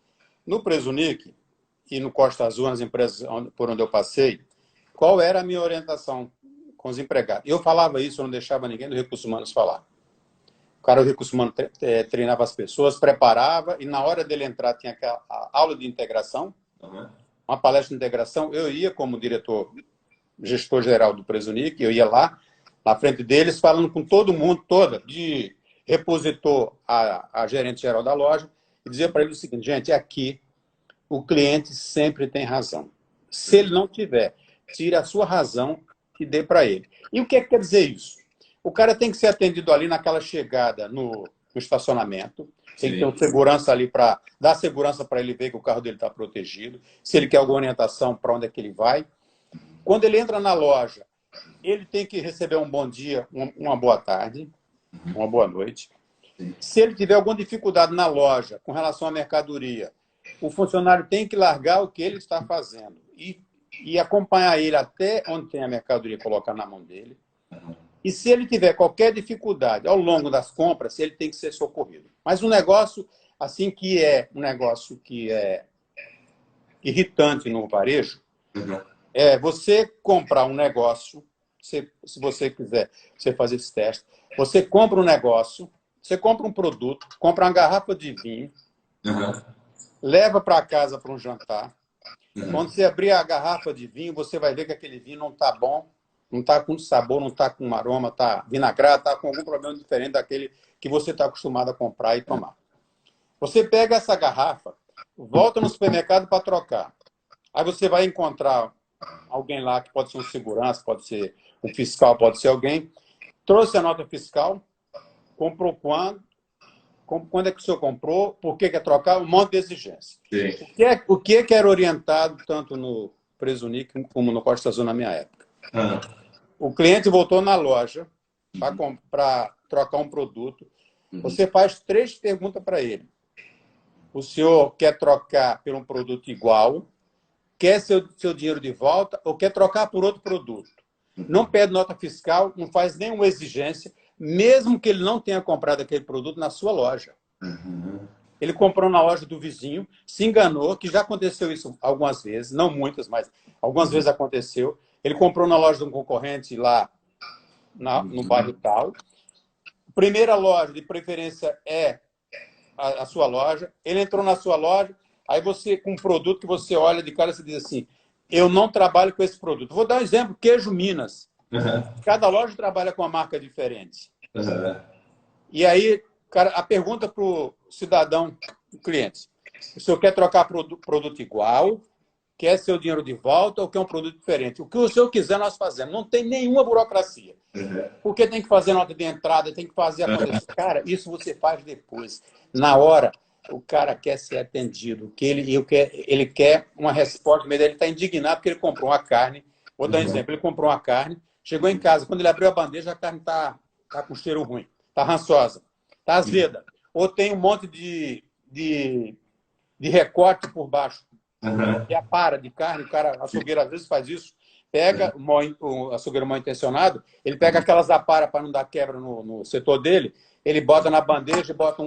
no Presunic e no Costa Azul, nas empresas por onde eu passei, qual era a minha orientação com os empregados? Eu falava isso, eu não deixava ninguém do Recursos Humanos falar. O cara do Recursos Humanos treinava as pessoas, preparava, e na hora dele entrar tinha a aula de integração, uma palestra de integração. Eu ia como gestor geral do Presunic, eu ia lá, na frente deles, falando com todo mundo, de repositor a gerente geral da loja, e dizia para ele o seguinte: gente, aqui o cliente sempre tem razão. Se ele não tiver, tire a sua razão e dê para ele. E o que quer dizer isso? O cara tem que ser atendido ali naquela chegada no estacionamento, tem que ter um segurança ali para dar segurança para ele ver que o carro dele está protegido, se ele quer alguma orientação para onde é que ele vai. Quando ele entra na loja, ele tem que receber um bom dia, uma boa tarde, uma boa noite. Se ele tiver alguma dificuldade na loja com relação à mercadoria, o funcionário tem que largar o que ele está fazendo e acompanhar ele até onde tem a mercadoria, colocar na mão dele. E se ele tiver qualquer dificuldade ao longo das compras, ele tem que ser socorrido. Mas um negócio assim que é um negócio que é irritante no varejo, é você comprar um negócio, se você quiser você fazer esse teste, você compra um negócio, você compra um produto, compra uma garrafa de vinho, leva para casa para um jantar. Quando você abrir a garrafa de vinho, você vai ver que aquele vinho não está bom, não está com sabor, não está com aroma, está vinagrado, está com algum problema diferente daquele que você está acostumado a comprar e tomar. Você pega essa garrafa, volta no supermercado para trocar. Aí você vai encontrar alguém lá, que pode ser um segurança, pode ser um fiscal, pode ser alguém, trouxe a nota fiscal, comprou quando é que o senhor comprou, por que quer trocar, um monte de exigência. O que era orientado tanto no Presunic como no Costa Azul na minha época? O cliente voltou na loja para trocar um produto. Você faz 3 perguntas para ele. O senhor quer trocar por um produto igual, quer seu dinheiro de volta ou quer trocar por outro produto? Não pede nota fiscal, não faz nenhuma exigência, mesmo que ele não tenha comprado aquele produto na sua loja. Ele comprou na loja do vizinho, se enganou, que já aconteceu isso algumas vezes, não muitas, mas algumas vezes aconteceu. Ele comprou na loja de um concorrente lá no bairro tal. Primeira loja, de preferência, é a sua loja. Ele entrou na sua loja, aí você, com um produto que você olha de cara, você diz assim: eu não trabalho com esse produto. Vou dar um exemplo: queijo Minas. Cada loja trabalha com uma marca diferente. E aí, cara, a pergunta para o cidadão, o cliente: o senhor quer trocar produto igual, quer seu dinheiro de volta ou quer um produto diferente? O que o senhor quiser, nós fazemos. Não tem nenhuma burocracia. Porque tem que fazer nota de entrada, tem que fazer acontecer. Cara, isso você faz depois. Na hora, o cara quer ser atendido. Ele quer uma resposta, mas ele está indignado porque ele comprou uma carne. Vou dar um exemplo: ele comprou uma carne, chegou em casa, quando ele abriu a bandeja, a carne está com cheiro ruim, está rançosa, está azeda. Ou tem um monte de recorte por baixo. E a para de carne, o cara, açougueiro às vezes faz isso. pega o açougueiro mal intencionado, ele pega aquelas aparas para não dar quebra no setor dele, ele bota na bandeja, bota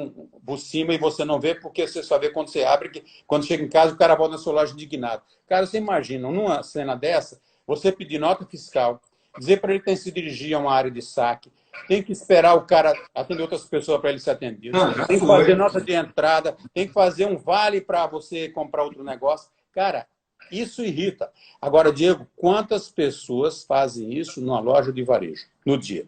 por cima e você não vê, porque você só vê quando você abre, que quando chega em casa o cara volta na sua loja indignado. Cara, você imagina, numa cena dessa, você pedir nota fiscal, dizer para ele que tem que se dirigir a uma área de saque, tem que esperar o cara atender outras pessoas para ele ser atendido, Não, já tem que foi. fazer nota de entrada, tem que fazer um vale para você comprar outro negócio. Cara, isso irrita. Agora, Diego, quantas pessoas fazem isso numa loja de varejo no dia?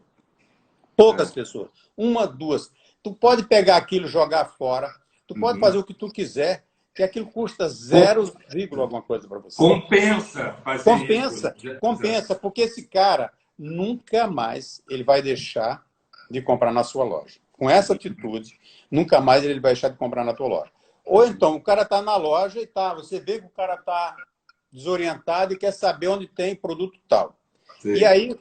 Poucas pessoas. Uma, duas. Tu pode pegar aquilo e jogar fora. Tu pode fazer o que tu quiser, que aquilo custa 0, alguma coisa para você. Compensa fazer Compensa, isso. compensa, porque esse cara nunca mais ele vai deixar de comprar na sua loja. Com essa atitude, nunca mais ele vai deixar de comprar na tua loja. Ou então, o cara está na loja e você vê que o cara está desorientado e quer saber onde tem produto tal. Sim. E aí,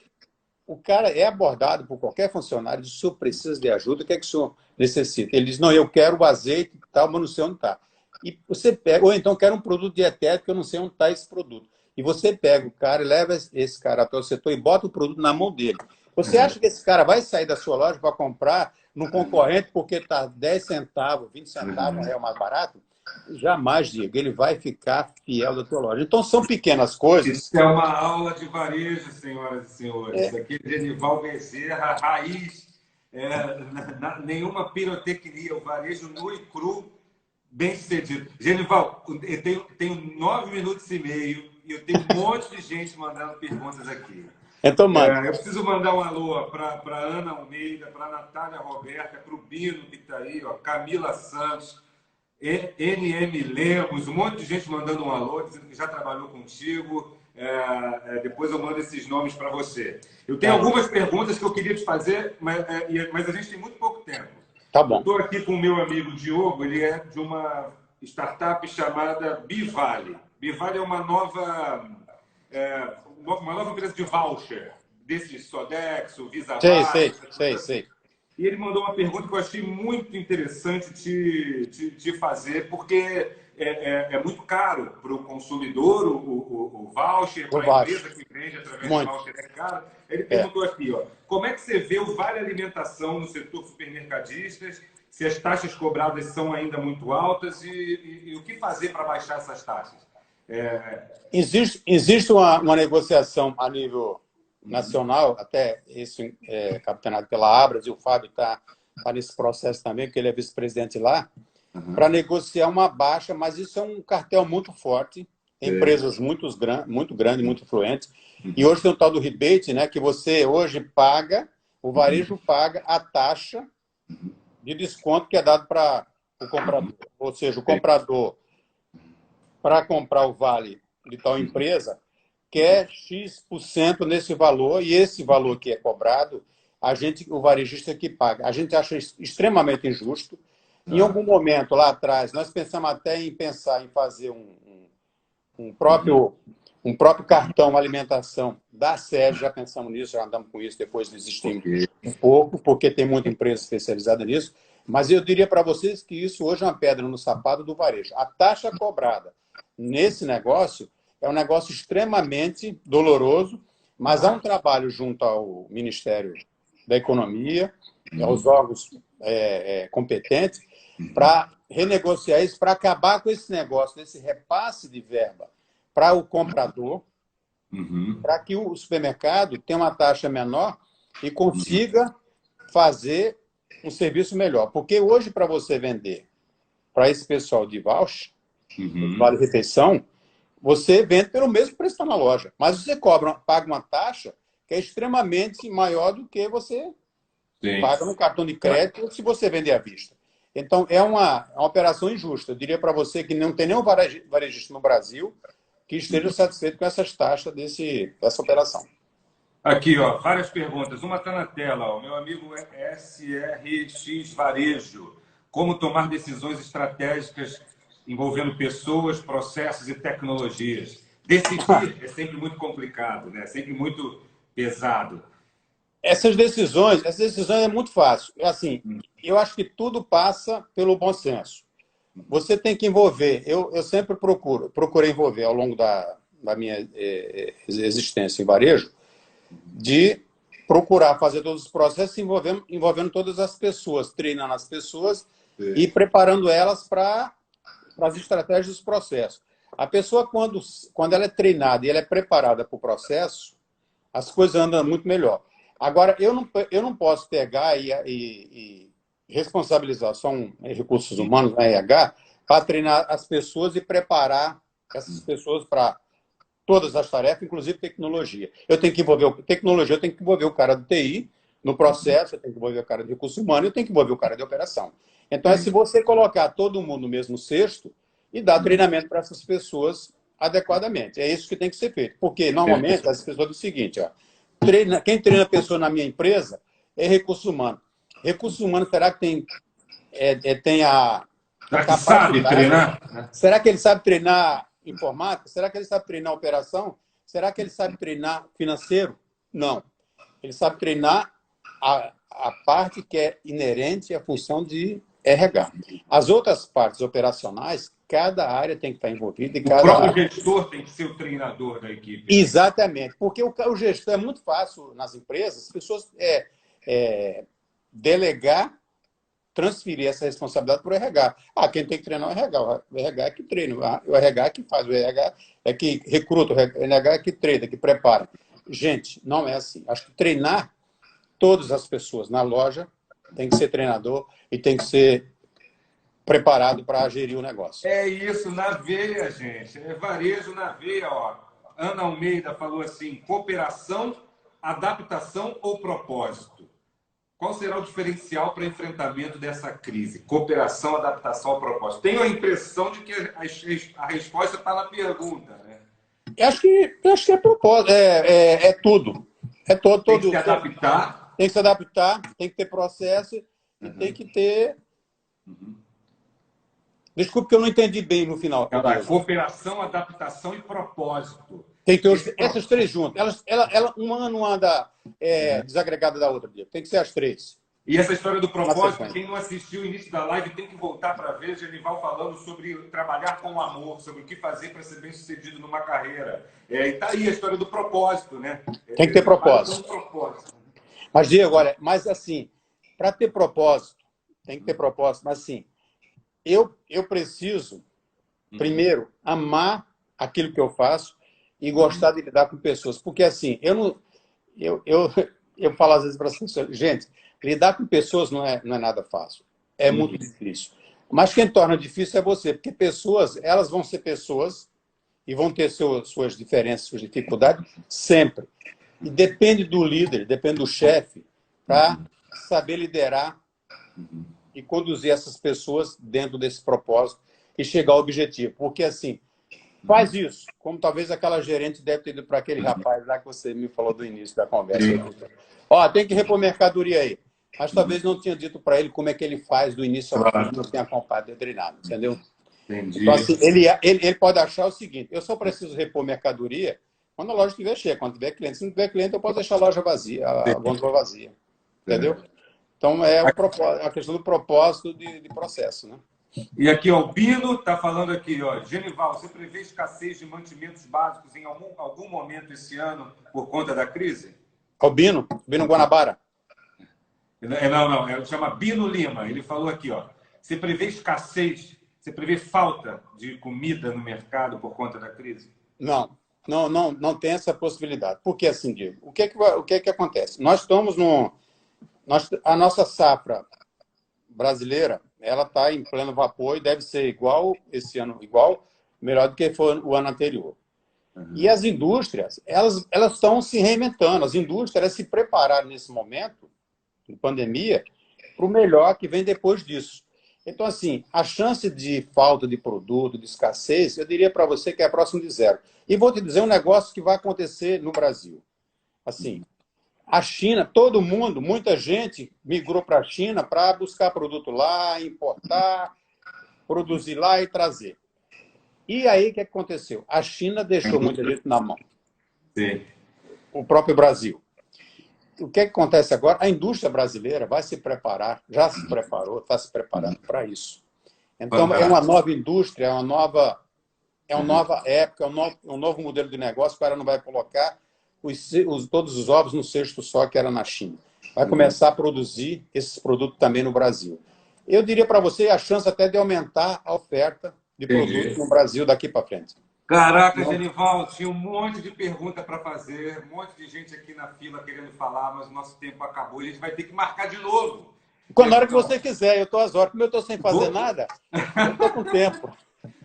o cara é abordado por qualquer funcionário, diz: o senhor precisa de ajuda, o que é que o senhor necessita? Ele diz: não, eu quero o azeite e tal, mas não sei onde está. E você pega, ou então quero um produto dietético, eu não sei onde está esse produto. E você pega o cara e leva esse cara até o setor e bota o produto na mão dele. Você acha que esse cara vai sair da sua loja para comprar no concorrente porque está 10 centavos, 20 centavos, um real mais barato? Jamais, Diego. Ele vai ficar fiel da tua loja. Então, são pequenas coisas. Isso é uma aula de varejo, senhoras e senhores. Isso aqui é Genival Bezerra, raiz. Nenhuma pirotecnia. O varejo nu e cru, bem sucedido. Genival, eu tenho 9 minutos e meio e eu tenho um monte de gente mandando perguntas aqui. Então, mano. Eu preciso mandar um alô para Ana Almeida, para Natália Roberta, para o Bino, que está aí, ó, Camila Santos, NM Lemos, um monte de gente mandando um alô, dizendo que já trabalhou contigo. Depois eu mando esses nomes para você. Eu tenho algumas perguntas que eu queria te fazer, mas a gente tem muito pouco tempo. Tá bom. Eu estou aqui com o meu amigo Diogo, ele é de uma startup chamada Bivale. Bivale é uma nova empresa de voucher, desses Sodexo, Visa Sei. E ele mandou uma pergunta que eu achei muito interessante te fazer, porque é muito caro para o consumidor o voucher, para a empresa que vende através do voucher é caro. Ele perguntou aqui, ó, como é que você vê o Vale Alimentação no setor supermercadistas, se as taxas cobradas são ainda muito altas e o que fazer para baixar essas taxas? Existe uma negociação a nível nacional, até isso capitaneado pela Abras, e o Fábio está nesse processo também, porque ele é vice-presidente lá, para negociar uma baixa, mas isso é um cartel muito forte, empresas muito grandes, muito influentes, e hoje tem o tal do rebate, né, que você hoje paga, o varejo paga a taxa de desconto que é dado para o comprador. Ou seja, o comprador, para comprar o vale de tal empresa, quer X% nesse valor, e esse valor que é cobrado, o varejista que paga. A gente acha extremamente injusto. Em algum momento, lá atrás, nós pensamos até em fazer um próprio cartão alimentação da sede, já pensamos nisso, já andamos com isso, depois desistimos um pouco, porque tem muita empresa especializada nisso, mas eu diria para vocês que isso hoje é uma pedra no sapato do varejo. A taxa cobrada nesse negócio é um negócio extremamente doloroso, mas há um trabalho junto ao Ministério da Economia, aos órgãos competentes, para renegociar isso, para acabar com esse negócio, desse repasse de verba para o comprador, para que o supermercado tenha uma taxa menor e consiga fazer um serviço melhor. Porque hoje, para você vender para esse pessoal de voucher, vale refeição, você vende pelo mesmo preço que está na loja. Mas você paga uma taxa que é extremamente maior do que você paga no cartão de crédito se você vender à vista. Então, é uma operação injusta. Eu diria para você que não tem nenhum varejista no Brasil que esteja satisfeito com essas taxas dessa operação. Aqui, ó, várias perguntas. Uma está na tela. Ó. O meu amigo é SRX Varejo. Como tomar decisões estratégicas envolvendo pessoas, processos e tecnologias? Decidir é sempre muito complicado, né? É sempre muito pesado. Essas decisões é muito fácil. Assim, eu acho que tudo passa pelo bom senso. Você tem que envolver. Eu sempre procurei envolver ao longo existência em varejo, de procurar fazer todos os processos envolvendo todas as pessoas, treinando as pessoas e preparando elas para as estratégias dos processos. A pessoa, quando ela é treinada e ela é preparada para o processo, as coisas andam muito melhor. Agora, eu não posso pegar e responsabilizar só recursos humanos, na RH, para treinar as pessoas e preparar essas pessoas para todas as tarefas, inclusive tecnologia. Eu tenho que envolver tecnologia, eu tenho que envolver o cara do TI no processo, eu tenho que envolver o cara de recursos humanos, eu tenho que envolver o cara de operação. Então, é se você colocar todo mundo no mesmo cesto e dar treinamento para essas pessoas adequadamente. É isso que tem que ser feito. Porque, normalmente, as pessoas dizem o seguinte, ó, quem treina a pessoa na minha empresa é recursos humanos. Recursos humanos, será que tem a será que sabe treinar? Será que ele sabe treinar informática? Será que ele sabe treinar operação? Será que ele sabe treinar financeiro? Não. Ele sabe treinar a parte que é inerente à função de RH. As outras partes operacionais, cada área tem que estar envolvida. O próprio gestor tem que ser o treinador da equipe. Exatamente. Porque o gestor é muito fácil nas empresas, as pessoas delegar, transferir essa responsabilidade para o RH. Quem tem que treinar é o RH. O RH é que treina, o RH é que faz, o RH é que recruta, o RH é que treina, que prepara. Gente, não é assim. Acho que treinar todas as pessoas na loja tem que ser treinador e tem que ser preparado para gerir o negócio. É isso, na veia, gente. É varejo na veia, ó. Ana Almeida falou assim, cooperação, adaptação ou propósito? Qual será o diferencial para enfrentamento dessa crise? Cooperação, adaptação ou propósito? Tenho a impressão de que a resposta está na pergunta, né? Eu acho que é propósito, é tudo. É todo. Tem que se adaptar. Tem que se adaptar, tem que ter processo e tem que ter... Desculpe que eu não entendi bem no final. Cooperação, adaptação e propósito. Tem que ter essas três juntas. Uma não anda desagregada da outra. Tem que ser as três. E essa história do propósito, quem não assistiu o início da live tem que voltar para ver Genival falando sobre trabalhar com amor, sobre o que fazer para ser bem-sucedido numa carreira. E está aí a história do propósito, né? Tem que ter propósito. Mas, Diego, olha, mas assim, para ter propósito, tem que ter propósito, mas assim, eu preciso, primeiro, amar aquilo que eu faço e gostar de lidar com pessoas. Porque, assim, eu falo às vezes para as pessoas, gente, lidar com pessoas não é nada fácil. É muito difícil. Mas quem torna difícil é você, porque pessoas, elas vão ser pessoas e vão ter suas diferenças, suas dificuldades, sempre. E depende do líder, depende do chefe, para saber liderar e conduzir essas pessoas dentro desse propósito e chegar ao objetivo. Porque, assim, faz isso, como talvez aquela gerente deve ter ido para aquele rapaz lá que você me falou do início da conversa. Tem que repor mercadoria aí. Mas talvez não tinha dito para ele como é que ele faz do início ao fim, não tenha acompanhado treinado, entendeu? Entendi. Então, assim, ele pode achar o seguinte, eu só preciso repor mercadoria quando a loja estiver cheia, quando tiver cliente. Se não tiver cliente, eu posso deixar a loja vazia, a gôndola vazia. Entendeu? Então, é a questão do propósito de processo, né? E aqui, ó, o Bino está falando aqui, ó, Genival, você prevê escassez de mantimentos básicos em algum momento esse ano por conta da crise? O Bino Guanabara. Não, ele chama Bino Lima. Ele falou aqui, ó, você prevê escassez, você prevê falta de comida no mercado por conta da crise? Não tem essa possibilidade. Porque, assim, Diego, o que é que acontece? Nós estamos a nossa safra brasileira, ela está em pleno vapor e deve ser igual esse ano, melhor do que foi o ano anterior. E as indústrias, elas estão se reinventando. As indústrias elas se prepararam nesse momento de pandemia para o melhor que vem depois disso. Então, assim, a chance de falta de produto, de escassez, eu diria para você que é próximo de zero. E vou te dizer um negócio que vai acontecer no Brasil. Assim, a China, todo mundo, muita gente migrou para a China para buscar produto lá, importar, produzir lá e trazer. E aí, o que aconteceu? A China deixou muita gente na mão. Sim. O próprio Brasil. O que acontece agora? A indústria brasileira vai se preparar, já se preparou, está se preparando para isso. Então, é uma nova indústria, é uma nova é uma nova época, um novo modelo de negócio. O cara não vai colocar todos os ovos no cesto só que era na China. Vai começar a produzir esses produtos também no Brasil. Eu diria para você a chance até de aumentar a oferta de produtos no Brasil daqui para frente. Caraca, Genival, tinha um monte de pergunta para fazer, um monte de gente aqui na fila querendo falar, mas o nosso tempo acabou e a gente vai ter que marcar de novo. Quando a hora que você quiser, eu estou às horas. Como eu estou sem fazer nada, eu estou com tempo.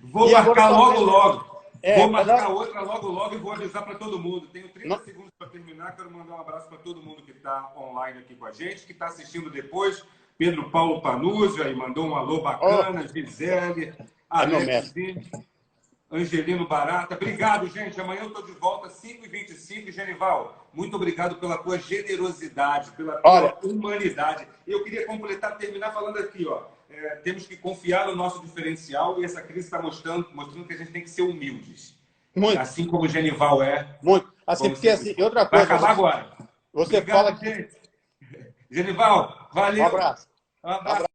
Vou marcar logo. Vou marcar nós... outra logo e vou avisar para todo mundo. Tenho 30 segundos para terminar. Quero mandar um abraço para todo mundo que está online aqui com a gente, que está assistindo depois. Pedro Paulo Panuzzi aí mandou um alô bacana. Gisele, Alex, Angelino Barata. Obrigado, gente. Amanhã eu estou de volta, 5h25. Genival, muito obrigado pela tua generosidade, pela tua humanidade. Eu queria terminar falando aqui, ó. Temos que confiar no nosso diferencial e essa crise está mostrando que a gente tem que ser humildes. Muito. Assim como o Genival é. Muito. Assim, porque assim, outra coisa. Vai acabar agora. Você obrigado, fala que... gente. Genival, valeu. Um abraço. Um abraço.